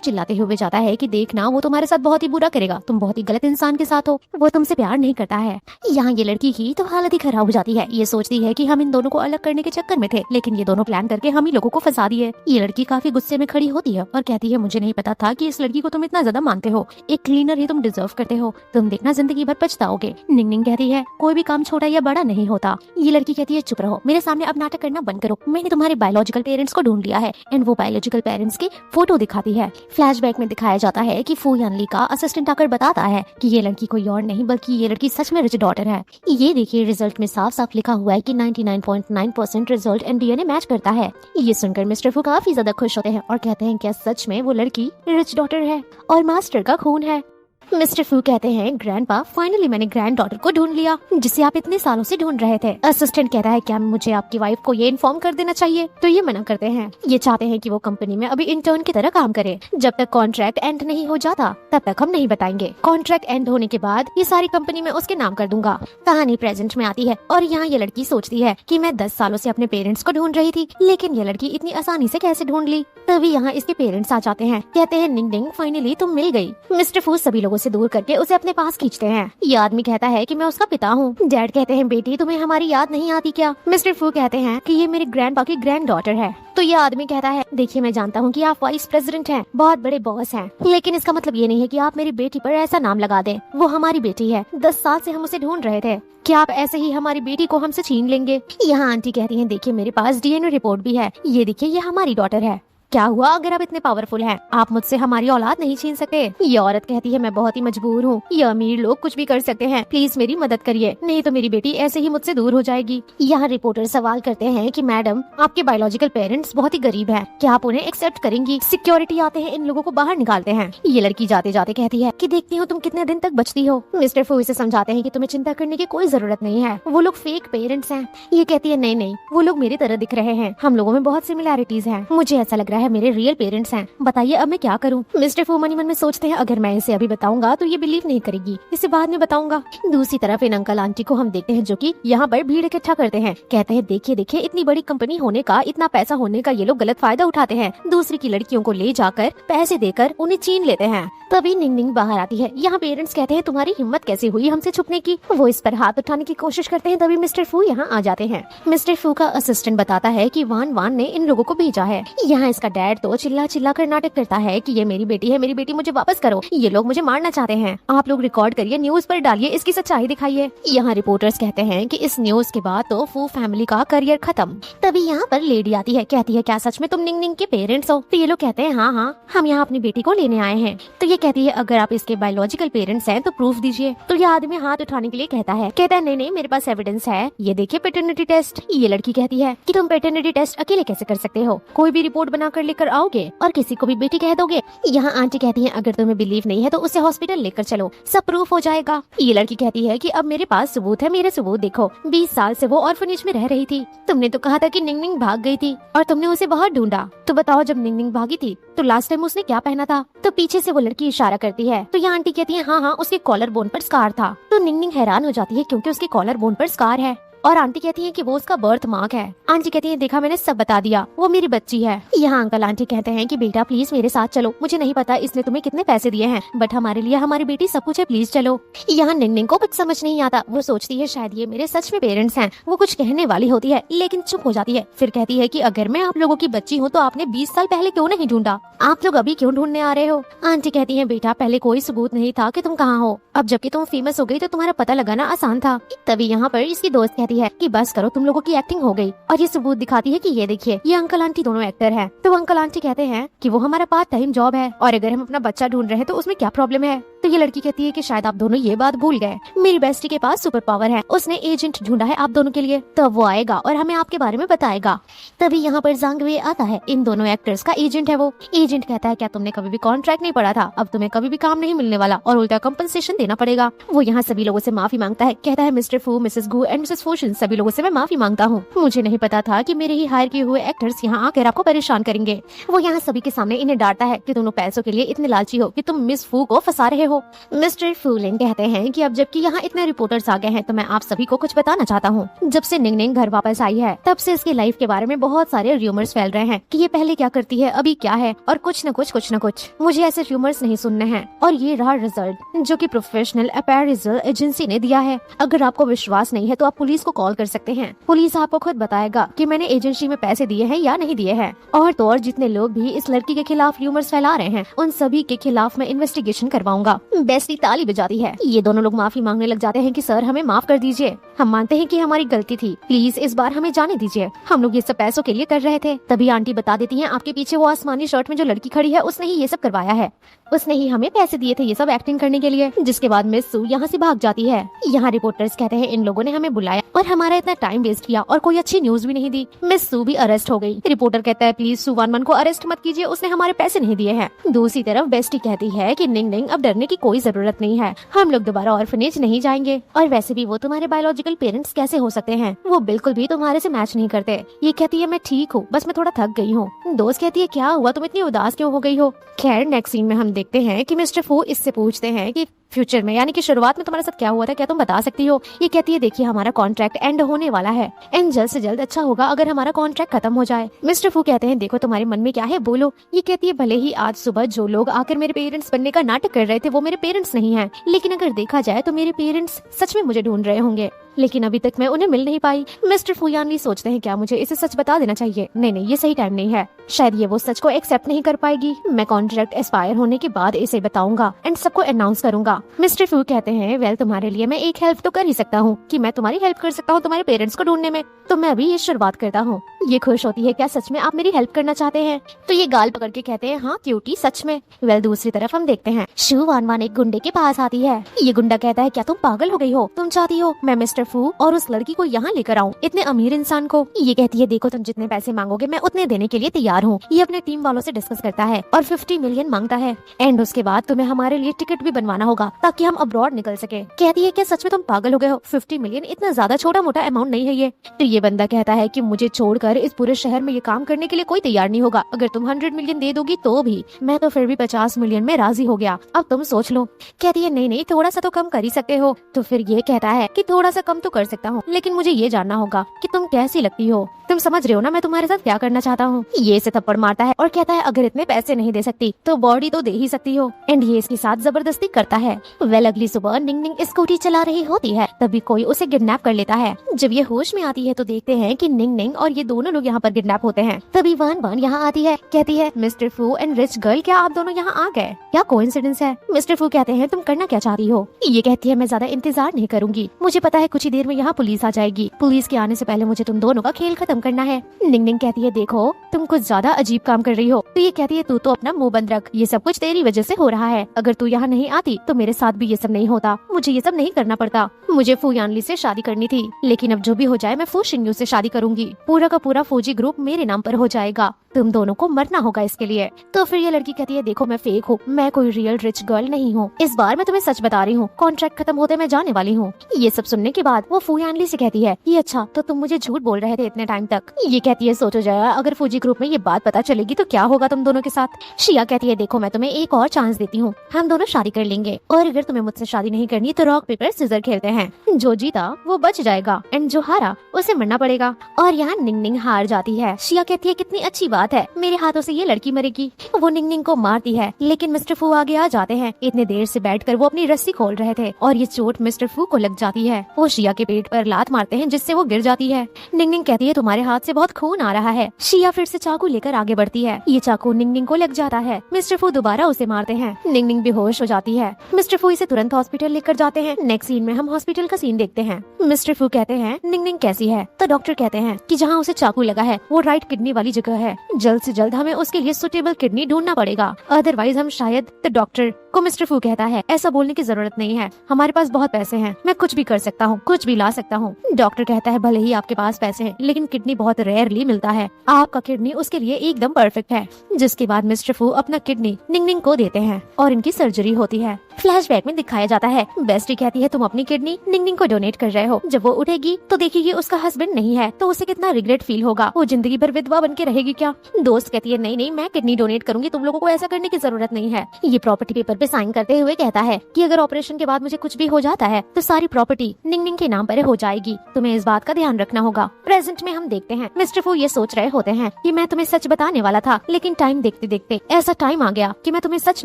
चिल्लाते हुए जाता है कि देखना वो तुम्हारे साथ बहुत ही बुरा करेगा, तुम बहुत ही गलत इंसान के साथ हो, वो तुमसे प्यार नहीं करता है। यहाँ ये लड़की की तो हालत ही खराब हो जाती है। ये सोचती है कि हम इन दोनों को अलग करने के चक्कर में थे, लेकिन ये दोनों प्लान करके हम ही लोगों को फंसा दिए। ये लड़की काफी गुस्से में खड़ी होती है और कहती है मुझे नहीं पता था कि इस लड़की को तुम इतना ज्यादा मानते हो, एक क्लीनर ही तुम डिजर्व करते हो, तुम देखना जिंदगी भर पछताओगे। निंग निंग कहती है कोई भी काम छोटा या बड़ा नहीं होता। ये लड़की कहती है चुप रहो, मेरे सामने अब नाटक करना बंद करो, मैंने तुम्हारे बायोलॉजिकल पेरेंट्स को ढूंढ लिया है। एंड वो बायोलॉजिकल पेरेंट्स की फोटो दिखाती है। फ्लैशबैक में दिखाया जाता है कि फू यानली का असिस्टेंट आकर बताता है कि ये लड़की कोई और नहीं बल्कि ये लड़की सच में रिच डॉटर है। ये देखिए रिजल्ट में साफ साफ लिखा हुआ है कि 99.9% रिजल्ट एंड डीएनए मैच करता है। ये सुनकर मिस्टर फू काफी ज्यादा खुश होते हैं और कहते हैं क्या सच में वो लड़की रिच डॉटर है और मास्टर का खून है। मिस्टर फू कहते हैं ग्रैंडपा फाइनली मैंने ग्रैंड डॉटर को ढूंढ लिया जिसे आप इतने सालों से ढूंढ रहे थे। असिस्टेंट कहता है क्या मुझे आपकी वाइफ को ये इन्फॉर्म कर देना चाहिए? तो ये मना करते हैं। ये चाहते हैं कि वो कंपनी में अभी इंटर्न की तरह काम करे, जब तक कॉन्ट्रैक्ट एंड नहीं हो जाता तब तक हम नहीं बताएंगे। कॉन्ट्रैक्ट एंड होने के बाद ये सारी कंपनी में उसके नाम कर दूंगा। कहानी प्रेजेंट में आती है और यहाँ ये लड़की सोचती है कि मैं 10 सालों से अपने पेरेंट्स को ढूंढ रही थी, लेकिन ये लड़की इतनी आसानी से कैसे ढूंढ ली। तभी यहाँ इसके पेरेंट्स आ जाते हैं, कहते हैं निंग निंग फाइनली तुम मिल गई। मिस्टर फू सभी लोगों से दूर करके उसे अपने पास खींचते हैं। ये आदमी कहता है कि मैं उसका पिता हूँ। डैड कहते हैं बेटी तुम्हें हमारी याद नहीं आती क्या? मिस्टर फू कहते हैं कि ये मेरे ग्रैंडपा की ग्रैंड डॉटर है। तो ये आदमी कहता है देखिए मैं जानता हूँ कि आप वाइस प्रेसिडेंट हैं, बहुत बड़े बॉस हैं, लेकिन इसका मतलब ये नहीं है कि आप मेरी बेटी पर ऐसा नाम लगा दें। वो हमारी बेटी है, 10 साल से हम उसे ढूंढ रहे थे, क्या आप ऐसे ही हमारी बेटी को हमसे छीन लेंगे? यहाँ आंटी कहती हैं देखिए मेरे पास डीएनए रिपोर्ट भी है, ये देखिए ये हमारी डॉटर है। क्या हुआ अगर आप इतने पावरफुल हैं, आप मुझसे हमारी औलाद नहीं छीन सकते? ये औरत कहती है मैं बहुत ही मजबूर हूँ, ये अमीर लोग कुछ भी कर सकते हैं, प्लीज मेरी मदद करिए, नहीं तो मेरी बेटी ऐसे ही मुझसे दूर हो जाएगी। यहाँ रिपोर्टर सवाल करते हैं कि मैडम आपके बायोलॉजिकल पेरेंट्स बहुत ही गरीब हैं, क्या आप उन्हें एक्सेप्ट करेंगी? सिक्योरिटी आते हैं इन लोगों को बाहर निकालते हैं। ये लड़की जाते जाते कहती है कि देखती हूँ तुम कितने दिन तक बचती हो। मिस्टर फू इसे समझाते हैं कि तुम्हें चिंता करने की कोई जरूरत नहीं है, वो लोग फेक पेरेंट्स हैं। ये कहती है नहीं नहीं वो लोग मेरी तरह दिख रहे हैं, हम लोगों में बहुत सिमिलैरिटीज हैं, मुझे ऐसा लग रहा है मेरे रियल पेरेंट्स हैं, बताइए अब मैं क्या करूं? मिस्टर फू मन में सोचते हैं अगर मैं इसे अभी बताऊंगा तो ये बिलीव नहीं करेगी, इसे बाद में बताऊंगा। दूसरी तरफ इन अंकल आंटी को हम देखते हैं जो कि यहाँ पर भीड़ इकट्ठा करते हैं, कहते हैं देखिए देखिए इतनी बड़ी कंपनी होने का, इतना पैसा होने का ये लोग गलत फायदा उठाते हैं, दूसरी की लड़कियों को ले जाकर पैसे देकर उन्हें छीन लेते हैं। तभी निंग निंग बाहर आती है। यहाँ पेरेंट्स कहते हैं तुम्हारी हिम्मत कैसे हुई हमसे छुपने की? वो इस पर हाथ उठाने की कोशिश करते हैं, तभी मिस्टर फू यहाँ आ जाते हैं। मिस्टर फू का असिस्टेंट बताता है कि वान वान ने इन लोगों को भेजा है। यहाँ इसका डैड तो चिल्ला चिल्ला कर नाटक करता है कि ये मेरी बेटी है, मेरी बेटी मुझे वापस करो, ये लोग मुझे मारना चाहते हैं, आप लोग रिकॉर्ड करिए, न्यूज पर डालिए, इसकी सच्चाई दिखाइए। यहाँ रिपोर्टर्स कहते हैं कि इस न्यूज के बाद तो फू फैमिली का करियर खत्म। तभी यहाँ पर लेडी आती है, कहती है क्या सच में तुम निंग निंग के पेरेंट्स हो? तो ये लोग कहते हैं हाँ हाँ, हम यहाँ अपनी बेटी को लेने आए हैं। तो ये कहती है अगर आप इसके बायोलॉजिकल पेरेंट्स हैं तो प्रूफ दीजिए। तो ये आदमी हाथ उठाने के लिए कहता है नहीं नहीं मेरे पास एविडेंस है, ये देखिए पैटर्निटी टेस्ट। ये लड़की कहती है कि तुम पैटर्निटी टेस्ट अकेले कैसे कर सकते हो, कोई भी रिपोर्ट बनाकर लेकर आओगे और किसी को भी बेटी कह दोगे। यहाँ आंटी कहती है अगर तुम्हें बिलीव नहीं है तो उसे हॉस्पिटल लेकर चलो, सब प्रूफ हो जाएगा। ये लड़की कहती है कि अब मेरे पास सबूत है, मेरे सबूत देखो, 20 साल से वो ऑर्फनेज में रह रही थी, तुमने तो कहा था कि निंग निंग भाग गई थी और तुमने उसे बहुत ढूंढा, तो बताओ जब निंग निंग भागी थी तो लास्ट टाइम उसने क्या पहना था? तो पीछे से वो लड़की इशारा करती है। तो यहाँ आंटी कहती है हाँ हाँ उसके कॉलर बोन पर स्कार था। तो निंग निंग हैरान हो जाती है क्योंकि उसके कॉलर बोन पर स्कार है और आंटी कहती है कि वो उसका बर्थ मार्क है। आंटी कहती है देखा मैंने सब बता दिया, वो मेरी बच्ची है। यहाँ अंकल आंटी कहते हैं कि बेटा प्लीज मेरे साथ चलो, मुझे नहीं पता इसने तुम्हें कितने पैसे दिए हैं बट हमारे लिए हमारी बेटी सब कुछ है, प्लीज चलो। यहाँ निंग निंग को कुछ समझ नहीं आता, वो सोचती है शायद ये मेरे सच में पेरेंट्स हैं। वो कुछ कहने वाली होती है लेकिन चुप हो जाती है, फिर कहती है कि अगर मैं आप लोगों की बच्ची हूँ तो आपने 20 साल पहले क्यों नहीं ढूंढा, आप लोग अभी क्यों ढूंढने आ रहे हो? आंटी कहती है बेटा पहले कोई सबूत नहीं था कि तुम कहाँ हो, अब जबकि तुम फेमस हो गई तो तुम्हारा पता लगाना आसान था। तभी यहाँ पर इसकी दोस्त कहती है कि बस करो, तुम लोगों की एक्टिंग हो गई, और ये सबूत दिखाती है कि ये देखिए ये अंकल आंटी दोनों एक्टर हैं। तो अंकल आंटी कहते हैं कि वो हमारा पार्ट टाइम जॉब है और अगर हम अपना बच्चा ढूंढ रहे हैं तो उसमें क्या प्रॉब्लम है? तो ये लड़की कहती है कि शायद आप दोनों ये बात भूल गए, मेरी बेस्टी के पास सुपर पावर है, उसने एजेंट ढूंढा है आप दोनों के लिए, तब वो आएगा और हमें आपके बारे में बताएगा। तभी यहाँ पर जांग वे आता है, इन दोनों एक्टर्स का एजेंट है वो। एजेंट कहता है क्या तुमने कभी भी कॉन्ट्रैक्ट नहीं पढ़ा था, अब तुम्हें कभी भी काम नहीं मिलने वाला और उल्टा कंपनसेशन देना पड़ेगा। वो यहाँ सभी लोगों से माफी मांगता है, कहता है मिस्टर फू, मिसेस गू एंड मिसेस फूशन, सभी लोगों से मैं माफी मांगता हूँ, मुझे नहीं पता था कि मेरे ही हायर किए हुए एक्टर्स यहाँ आकर आपको परेशान करेंगे। वो यहाँ सभी के सामने इन्हें डांटता है कि दोनों पैसों के लिए इतने लालची हो कि तुम मिस फू को फंसा रहे हो। मिस्टर फूलिन कहते हैं कि अब जबकि यहाँ इतने रिपोर्टर्स आ गए हैं तो मैं आप सभी को कुछ बताना चाहता हूँ। जब से निंग निंग घर वापस आई है तब से इसकी लाइफ के बारे में बहुत सारे र्यूमर्स फैल रहे हैं कि ये पहले क्या करती है, अभी क्या है, और कुछ न कुछ मुझे ऐसे र्यूमर्स नहीं सुनने हैं। और ये रहा रिजल्ट जो कि प्रोफेशनल अपैरेजल एजेंसी ने दिया है। अगर आपको विश्वास नहीं है तो आप पुलिस को कॉल कर सकते हैं, पुलिस आपको खुद बताएगा कि मैंने एजेंसी में पैसे दिए हैं या नहीं दिए हैं। और तो और जितने लोग भी इस लड़की के खिलाफ र्यूमर्स फैला रहे हैं उन सभी के खिलाफ मैं इन्वेस्टिगेशन करवाऊंगा। बेस्टी ताली बजाती है। ये दोनों लोग माफी मांगने लग जाते हैं कि सर हमें माफ कर दीजिए, हम मानते हैं कि हमारी गलती थी, प्लीज इस बार हमें जाने दीजिए, हम लोग ये सब पैसों के लिए कर रहे थे। तभी आंटी बता देती हैं आपके पीछे वो आसमानी शर्ट में जो लड़की खड़ी है उसने ही ये सब करवाया है, उसने ही हमें पैसे दिए थे ये सब एक्टिंग करने के लिए। जिसके बाद मिस सू यहाँ से भाग जाती है। यहाँ रिपोर्टर्स कहते हैं इन लोगों ने हमें बुलाया और हमारा इतना टाइम वेस्ट किया और कोई अच्छी न्यूज भी नहीं दी। मिस सू भी अरेस्ट हो गई। रिपोर्टर कहता है प्लीज सू वन को अरेस्ट मत कीजिए, उसने हमारे पैसे नहीं दिए हैं। दूसरी तरफ बेस्टी कहती है कि निंग निंग अब डरने की कोई जरूरत नहीं है, हम लोग दोबारा ऑर्फनेज नहीं जाएंगे, और वैसे भी वो तुम्हारे बायोलॉजिकल पेरेंट्स कैसे हो सकते हैं, वो बिल्कुल भी तुम्हारे से मैच नहीं करते। ये कहती है मैं ठीक हूँ, बस मैं थोड़ा थक गई हूँ। दोस्त कहती है क्या हुआ, तुम इतनी उदास क्यों हो गई हो? खैर नेक्स्ट सीन में हम देखते हैं कि मिस्टर फू इससे पूछते हैं कि फ्यूचर में यानी कि शुरुआत में तुम्हारे साथ क्या हुआ था, क्या तुम बता सकती हो? ये कहती है देखिए हमारा कॉन्ट्रैक्ट एंड होने वाला है एंड जल्द से जल्द अच्छा होगा अगर हमारा कॉन्ट्रैक्ट खत्म हो जाए। मिस्टर फू कहते हैं देखो तुम्हारे मन में क्या है बोलो। ये कहती है भले ही आज सुबह जो लोग आकर मेरे पेरेंट्स बनने का नाटक कर रहे थे वो मेरे पेरेंट्स नहीं है, लेकिन अगर देखा जाए तो मेरे पेरेंट्स सच में मुझे ढूंढ रहे होंगे, लेकिन अभी तक मैं उन्हें मिल नहीं पाई। मिस्टर फुयानली सोचते हैं क्या मुझे इसे सच बता देना चाहिए? नहीं ये सही टाइम नहीं है, शायद ये वो सच को एक्सेप्ट नहीं कर पाएगी। मैं कॉन्ट्रैक्ट एक्सपायर होने के बाद इसे बताऊंगा एंड सबको अनाउंस करूंगा। मिस्टर फू कहते हैं वेल तुम्हारे लिए मैं एक हेल्प तो कर ही सकता हूँ कि मैं तुम्हारी हेल्प कर सकता हूँ तुम्हारे पेरेंट्स को ढूंढने में, तो मैं अभी ये शुरुआत करता हूँ। ये खुश होती है क्या सच में आप मेरी हेल्प करना चाहते हैं? तो ये गाल पकड़ के कहते हैं हाँ क्यूटी सच में। वेल दूसरी तरफ हम देखते हैं शू वान एक गुंडे के पास आती है। ये गुंडा कहता है क्या तुम पागल हो गई हो, तुम चाहती हो मैं मिस्टर फू और उस लड़की को यहाँ लेकर आऊँ, इतने अमीर इंसान को? ये कहती है देखो तुम जितने पैसे मांगोगे मैं उतने देने के लिए तैयार हूँ। ये अपने टीम वालों से डिस्कस करता है और 50 मिलियन मांगता है एंड उसके बाद तुम्हें हमारे लिए टिकट भी बनवाना होगा ताकि हम अब्रॉड निकल सके। कहती है क्या सच में तुम पागल हो गए हो, 50 मिलियन इतना ज्यादा छोटा मोटा अमाउंट नहीं है ये। तो ये बंदा कहता है कि मुझे छोड़कर इस पूरे शहर में ये काम करने के लिए कोई तैयार नहीं होगा, अगर तुम 100 मिलियन दे दोगी तो भी, मैं तो फिर भी 50 मिलियन में राजी हो गया, अब तुम सोच लो। कहती है नहीं थोड़ा सा तो कम कर ही सकते हो। तो फिर ये कहता है कि थोड़ा सा कम तो कर सकता हूँ, लेकिन मुझे ये जानना होगा कि तुम कैसी लगती हो। तुम समझ रहे हो ना मैं तुम्हारे साथ क्या करना चाहता हूँ। ये इसे थप्पड़ मारता है और कहता है अगर इतने पैसे नहीं दे सकती तो बॉडी तो दे ही सकती हो। एंड ये इसके साथ जबरदस्ती करता है। वेल अगली सुबह निंग निंग स्कूटी चला रही होती है, तभी कोई उसे किडनैप कर लेता है। जब ये होश में आती है तो देखते हैं कि निंग निंग और ये दोनों लोग यहाँ पर किडनैप होते हैं। तभी वान वान यहाँ आती है, कहती है मिस्टर फू एंड रिच गर्ल, क्या आप दोनों यहाँ आ गए? क्या कोइंसिडेंस है? मिस्टर फू कहते हैं तुम करना क्या चाह रही हो? ये कहती है मैं ज्यादा इंतजार नहीं करूंगी, मुझे पता है कुछ ही देर में यहाँ पुलिस आ जाएगी। पुलिस के आने से पहले मुझे तुम दोनों का खेल खत्म करना है। निंग निंग कहती है देखो तुम कुछ ज्यादा अजीब काम कर रही हो। तो ये कहती है तू तो अपना मुंह बंद रख, ये सब कुछ तेरी वजह से हो रहा है। अगर तू यहाँ नहीं आती तो मेरे साथ भी ये सब नहीं होता, मुझे ये सब नहीं करना पड़ता। मुझे फू यानली से शादी करनी थी, लेकिन अब जो भी हो जाए मैं फू शिंगयू से शादी करूंगी। पूरा का पूरा फौजी ग्रुप मेरे नाम पर हो जाएगा, तुम दोनों को मरना होगा इसके लिए। तो फिर ये लड़की कहती है देखो मैं फेक हूँ, मैं कोई रियल रिच गर्ल नहीं हूँ, इस बार मैं तुम्हें सच बता रही हूँ, कॉन्ट्रैक्ट खत्म होते मैं जाने वाली हूँ। ये सब सुनने के बाद वो फू यानली से कहती है ये अच्छा तो तुम मुझे झूठ बोल रहे थे इतने टाइम तक। ये कहती है सोचो जरा अगर फौजी ग्रुप में ये बात पता चलेगी तो क्या होगा तुम दोनों के साथ। शिया कहती है देखो मैं तुम्हें एक और चांस देती हूँ, हम दोनों शादी कर लेंगे और अगर तुम्हें मुझसे शादी नहीं करनी तो रॉक पेपर सिजर खेलते हैं, जो जीता वो बच जाएगा एंड जो हारा उसे मरना पड़ेगा। और यहाँ निंग निंग हार जाती है। शिया कहती है कितनी अच्छी बात है, मेरे हाथों से ये लड़की मरेगी। वो निंग निंग को मारती है, लेकिन मिस्टर फू आगे आ जाते हैं। इतने देर से बैठकर वो अपनी रस्सी खोल रहे थे और ये चोट मिस्टर फू को लग जाती है। वो शिया के पेट पर लात मारते हैं जिससे वो गिर जाती है। निंग निंग कहती है तुम्हारे हाथ से बहुत खून आ रहा है। शिया फिर से चाकू लेकर आगे बढ़ती है, ये चाकू निंग निंग को लग जाता है। मिस्टर फू दोबारा उसे मारते हैं, निंग निंग बेहोश हो जाती है। मिस्टर फू इसे तुरंत हॉस्पिटल लेकर जाते हैं। नेक्स्ट सीन में हम हॉस्पिटल का सीन देखते हैं। मिस्टर फू कहते हैं निंग निंग कैसी है? तो डॉक्टर कहते हैं कि जहाँ उसे चाकू लगा है वो राइट किडनी वाली जगह है, जल्द से जल्द हमें उसके लिए सुटेबल किडनी ढूंढना पड़ेगा, अदरवाइज हम शायद। तो डॉक्टर को मिस्टर फू कहता है ऐसा बोलने की जरूरत नहीं है, हमारे पास बहुत पैसे हैं, मैं कुछ भी कर सकता हूँ, कुछ भी ला सकता हूँ। डॉक्टर कहता है भले ही आपके पास पैसे हैं लेकिन किडनी बहुत रेयरली मिलता है, आपका किडनी उसके लिए एकदम परफेक्ट है। जिसके बाद मिस्टर फू अपना किडनी निंग निंग को देते हैं और इनकी सर्जरी होती है। फ्लैशबैक में दिखाया जाता है बेस्टी कहती है तुम अपनी किडनी निंग निंग को डोनेट कर रहे हो, जब वो उठेगी तो देखेगी उसका हस्बैंड नहीं है तो उसे कितना रिग्रेट फील होगा, वो जिंदगी भर विधवा बन के रहेगी क्या। दोस्त कहती है नहीं नहीं मैं किडनी डोनेट करूंगी, तुम लोगों को ऐसा करने की जरूरत नहीं है। ये प्रॉपर्टी पेपर पे साइन करते हुए कहता है कि अगर ऑपरेशन के बाद मुझे कुछ भी हो जाता है तो सारी प्रॉपर्टी निंग निंग के नाम पर हो जाएगी, तुम्हें इस बात का ध्यान रखना होगा। प्रेजेंट में हम देखते हैं मिस्टर फू ये सोच रहे होते हैं कि मैं तुम्हें सच बताने वाला था, लेकिन टाइम देखते देखते ऐसा टाइम आ गया कि मैं तुम्हें सच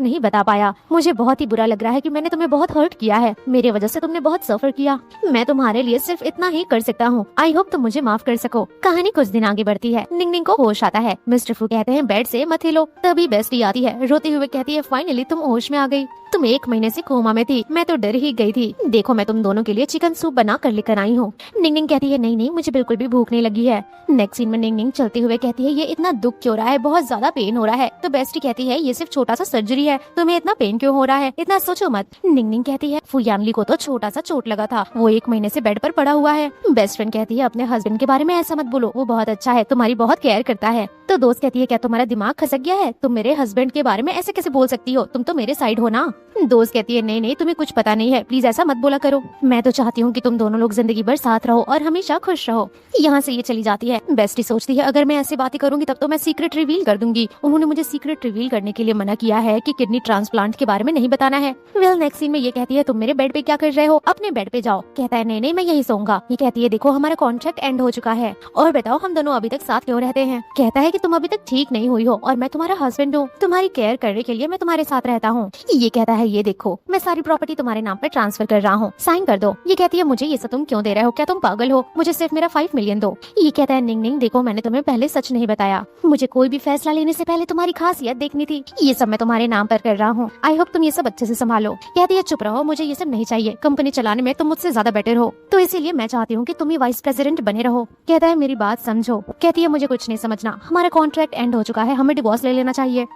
नहीं बता पाया। मुझे बहुत ही बुरा लग रहा है कि मैंने तुम्हें बहुत हर्ट किया है, मेरी वजह से तुमने बहुत सफर किया, मैं तुम्हारे लिए सिर्फ इतना ही कर सकता हूँ, आई होप तुम मुझे माफ कर सको। कहानी कुछ दिन आगे बढ़ती है, निंग निंग को होश आता है। मिस्टर फू कहते हैं बेड से मत हिलो, तभी बेस्टी आती है, रोते हुए कहती है फाइनली तुम होश में आ गई, तुम 1 महीने से कोमा में थी, मैं तो डर ही गई थी, देखो मैं तुम दोनों के लिए चिकन सूप बना कर लेकर आई हूँ। निंग निंग कहती है नहीं नहीं मुझे बिल्कुल भी भूख नहीं लगी है। नेक्स्ट सीन में निंग निंग चलते हुए कहती है ये इतना दुख क्यों रहा है, बहुत ज्यादा पेन हो रहा है। तो बेस्टी कहती है ये सिर्फ छोटा सा सर्जरी है, तुम्हें इतना पेन क्यों हो रहा है, इतना सोचो मत। निंग निंग कहती है फू यानली को तो छोटा सा चोट लगा था, वो 1 महीने से बेड पर पड़ा हुआ है। बेस्ट फ्रेंड कहती है अपने हस्बैंड के बारे में ऐसा मत बोलो, वो बहुत अच्छा है, तुम्हारी बहुत केयर करता है। तो दोस्त कहती है क्या तुम्हारा दिमाग खसक गया है, तुम मेरे हस्बैंड के बारे में ऐसे कैसे बोल सकती हो, तुम तो मेरे साइड हो ना। दोस्त कहती है नहीं नहीं तुम्हें कुछ पता नहीं है, प्लीज ऐसा मत बोला करो, मैं तो चाहती हूँ कि तुम दोनों लोग जिंदगी भर साथ रहो और हमेशा खुश रहो। यहाँ से ये चली जाती है। बेस्टी सोचती है अगर मैं ऐसी बातें करूंगी तब तो मैं सीक्रेट रिवील कर दूंगी, उन्होंने मुझे सीक्रेट रिवील करने के लिए मना किया है कि किडनी ट्रांसप्लांट के बारे में नहीं बताना है। वेल नेक्स्ट सीन में ये कहती है तुम मेरे बेड पे क्या कर रहे हो, अपने बेड पे जाओ। कहता है नहीं नहीं मैं यही सोऊंगा। ये कहती है देखो हमारा कॉन्ट्रैक्ट एंड हो चुका है और बताओ हम दोनों अभी तक साथ क्यों रहते हैं। कहता है कि तुम अभी तक ठीक नहीं हुई हो और मैं तुम्हारा हस्बैंड हूँ, तुम्हारी केयर करने के लिए मैं तुम्हारे साथ रहता हूँ। ये कहता है ये देखो मैं सारी प्रॉपर्टी तुम्हारे नाम पर ट्रांसफर कर रहा हूँ, साइन कर दो। ये कहती है मुझे ये सब तुम क्यों दे रहे हो, क्या तुम पागल हो, मुझे सिर्फ मेरा 5 मिलियन दो। ये कहता है निंग निंग देखो मैंने तुम्हें पहले सच नहीं बताया, मुझे कोई भी फैसला लेने से पहले तुम्हारी खासियत देखनी थी, ये सब मैं तुम्हारे नाम पर कर रहा हूँ, आई होप तुम ये सब अच्छे से संभालो। कहती है चुप रहो, मुझे ये सब नहीं चाहिए, कंपनी चलाने में तुम मुझसे ज्यादा बेटर हो, तो इसीलिए मैं चाहती हूँ कि तुम ही वाइस प्रेसिडेंट बने रहो। कहता है मेरी बात समझो। कहती है मुझे कुछ नहीं समझना, हमारा कॉन्ट्रैक्ट एंड हो चुका है, हमें डिवोर्स ले लेना चाहिए।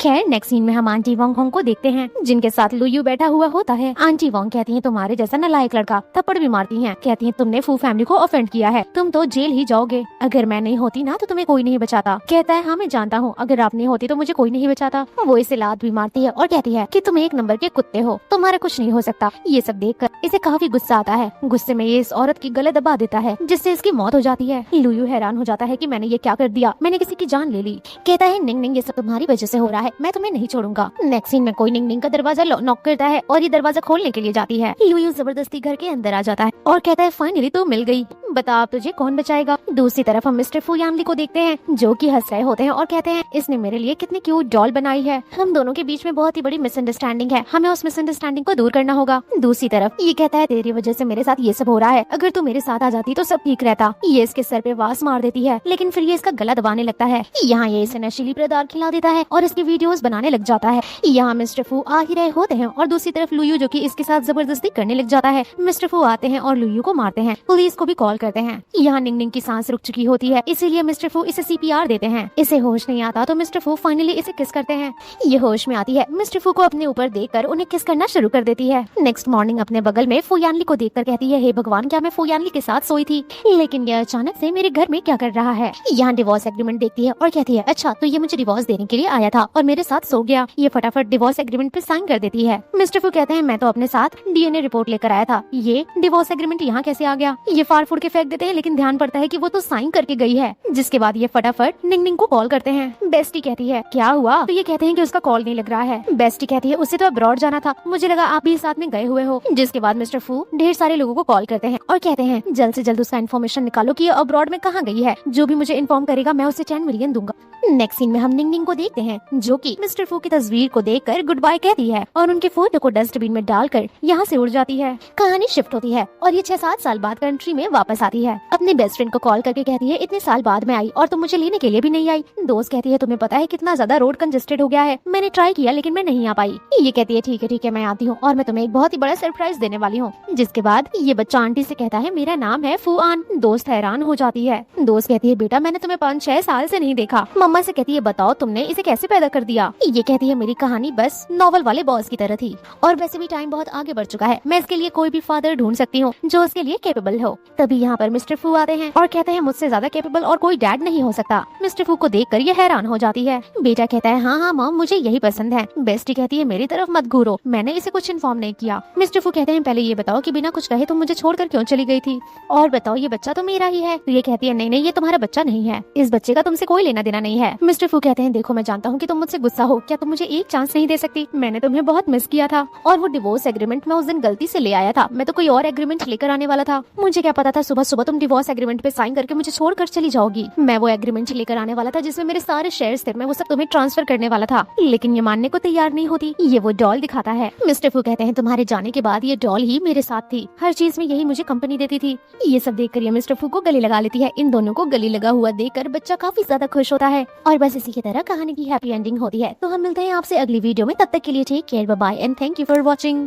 खैर नेक्स्ट सीन में हम आंटी वोंग होंग को देखते हैं जिनके साथ लुयू बैठा हुआ होता है। आंटी वोंग कहती हैं तुम्हारे जैसा नालायक लड़का, थप्पड़ भी मारती हैं। कहती हैं तुमने फू फैमिली को ऑफेंड किया है, तुम तो जेल ही जाओगे, अगर मैं नहीं होती ना तो तुम्हें कोई नहीं बचाता। कहता है हाँ मैं जानता हूँ, अगर आप नहीं होती तो मुझे कोई नहीं बचाता। वो इसे लात भी मारती है और कहती है कि तुम 1 नंबर के कुत्ते हो, तुम्हारा कुछ नहीं हो सकता। ये सब देखकर इसे काफी गुस्सा आता है, गुस्से में ये इस औरत की गले दबा देता है जिससे इसकी मौत हो जाती है। लुयू हैरान हो जाता है कि मैंने ये क्या कर दिया, मैंने किसी की जान ले ली। कहता है निंग निंग ये सब तुम्हारी वजह से हो रहा है, मैं तुम्हें नहीं छोड़ूंगा। नेक्स्ट सीन में कोई निंग निंग का दरवाजा नॉक करता है और ये दरवाजा खोलने के लिए जाती है। लुयू जबरदस्ती घर के अंदर आ जाता है और कहता है फाइनली तो मिल गई, बता अब तुझे कौन बचाएगा। दूसरी तरफ हम मिस्टर फू यानली को देखते हैं जो कि हंस रहे होते हैं और कहते हैं इसने मेरे लिए कितनी क्यूट डॉल बनाई है। हम दोनों के बीच में बहुत ही बड़ी मिसअंडरस्टैंडिंग है, हमें उस मिसअंडरस्टैंडिंग को दूर करना होगा। दूसरी तरफ ये कहता है तेरी वजह से मेरे साथ ये सब हो रहा है, अगर तू मेरे साथ आ जाती तो सब ठीक रहता। ये इसके सर पे वास मार देती है लेकिन फिर ये इसका गला दबाने लगता है। यहाँ ये इसे नशीली पदार्थ खिला देता है और इसकी वीडियोस बनाने लग जाता है। यहाँ मिस्टर फू आ ही रहे होते हैं और दूसरी तरफ लुयू जो कि इसके साथ जबरदस्ती करने लग जाता है। मिस्टर फू आते हैं और लुयू को मारते हैं, पुलिस को भी कॉल करते हैं। यहाँ निंग निंग की सांस रुक चुकी होती है, इसीलिए मिस्टर फू इसे CPR देते हैं। इसे होश नहीं आता तो मिस्टर फू फाइनली इसे किस करते हैं। ये होश में आती है, मिस्टर फू को अपने ऊपर देखकर उन्हें किस करना शुरू कर देती है। नेक्स्ट मॉर्निंग अपने बगल में फू यानली को देखकर कहती है हे भगवान क्या मैं फू यानली के साथ सोई थी, लेकिन यह अचानक से मेरे घर में क्या कर रहा है। यहाँ डिवोर्स एग्रीमेंट देखती है और कहती है अच्छा तो ये मुझे डिवोर्स देने के लिए आया था और मेरे साथ सो गया। ये फटाफट डिवोर्स एग्रीमेंट पे साइन कर देती है। मिस्टर फू कहते हैं मैं तो अपने साथ DNA रिपोर्ट लेकर आया था, ये डिवोर्स एग्रीमेंट यहाँ कैसे आ गया। ये फाड़ फूड़ के फेंक देते हैं लेकिन ध्यान पड़ता है कि वो तो साइन करके गई है। जिसके बाद ये फटाफट निंग निंग को कॉल करते हैं। बेस्टी कहती है क्या हुआ, तो ये कहते हैं कि उसका कॉल नहीं लग रहा है। बेस्टी कहती है उसे तो अब्रॉड जाना था, मुझे लगा आप भी साथ में गए हुए हो। जिसके बाद मिस्टर फू ढेर सारे लोगों को कॉल करते हैं और कहते हैं जल्द से जल्द उसका इन्फॉर्मेशन निकालो कि ये अब्रॉड में कहाँ गई है, जो भी मुझे इन्फॉर्म करेगा मैं उसे 10 मिलियन दूंगा। नेक्स्ट सीन में हम निंग निंग को देखते हैं जो कि मिस्टर फू की तस्वीर को देखकर गुड बाय कहती है और उनके फोटो को डस्टबिन में डालकर यहाँ से उड़ जाती है। कहानी शिफ्ट होती है और ये 6-7 साल बाद कंट्री में वापस आती है। अपने बेस्ट फ्रेंड को कॉल करके कहती है इतने साल बाद में आई और तुम मुझे लेने के लिए भी नहीं आई। दोस्त कहती है तुम्हें पता है कितना ज्यादा रोड कंजेस्टेड हो गया है, मैंने ट्राई किया लेकिन मैं नहीं आ पाई। ये कहती है ठीक है मैं आती हूँ और मैं तुम्हें एक बहुत ही बड़ा सरप्राइज देने वाली हूँ। जिसके बाद ये बच्चा आंटी से कहता है मेरा नाम है फू आन। दोस्त हैरान हो जाती है। दोस्त कहती है बेटा मैंने तुम्हें 5-6 साल से नहीं देखा। मम्मा से कहती है बताओ तुमने इसे कैसे पैदा कर दिया। ये कहती है मेरी कहानी बस नॉवल वाले बॉस की तरह थी और वैसे भी टाइम बहुत आगे बढ़ चुका है, मैं इसके लिए कोई भी फादर ढूंढ सकती हूँ जो उसके लिए कैपेबल हो। तभी यहाँ पर मिस्टर फू आते हैं और कहते हैं मुझसे ज्यादा कैपेबल और कोई डैड नहीं हो सकता। मिस्टर फू को देखकर ये हैरान हो जाती है। बेटा कहता है हाँ मॉम मुझे यही पसंद है। बेस्टी कहती है मेरी तरफ मत घूरो, मैंने इसे कुछ इन्फॉर्म नहीं किया। मिस्टर फू कहते हैं पहले ये बताओ कि बिना कुछ कहे तुम मुझे छोड़कर क्यों चली गई थी, और बताओ ये बच्चा तो मेरा ही है। ये कहती है नहीं ये तुम्हारा बच्चा नहीं है, इस बच्चे का तुमसे कोई लेना देना नहीं है। मिस्टर फू कहते हैं देखो मैं जानता हूँ कि तुम मुझसे गुस्सा हो, क्या तुम मुझे एक चांस नहीं दे सकती, मैंने तुम्हें बहुत मिस किया था और वो डिवोर्स एग्रीमेंट मैं उस दिन गलती से ले आया था, मैं तो कोई और एग्रीमेंट लेकर आने वाला था। मुझे क्या पता था सुबह सुबह तुम डिवोर्स एग्रीमेंट पे साइन करके मुझे छोड़कर चली जाओगी। मैं वो एग्रीमेंट लेकर आने वाला था जिसमें मेरे सारे शेयर्स थे, मैं वो सब तुम्हें ट्रांसफर करने वाला था, लेकिन ये मानने को तैयार नहीं होती। ये वो डॉल दिखाता है। मिस्टर फू कहते हैं तुम्हारे जाने के बाद ये डॉल ही मेरे साथ थी, हर चीज में यही मुझे कंपनी देती थी। ये सब देखकर ये मिस्टर फू को गले लगा लेती है। इन दोनों को गले लगा हुआ देखकर बच्चा काफी ज्यादा खुश होता है और बस इसी की तरह कहानी की हैप्पी एंडिंग होती है। तो हम मिलते हैं आपसे अगली वीडियो में, तब तक के लिए take care, bye bye and thank you for watching.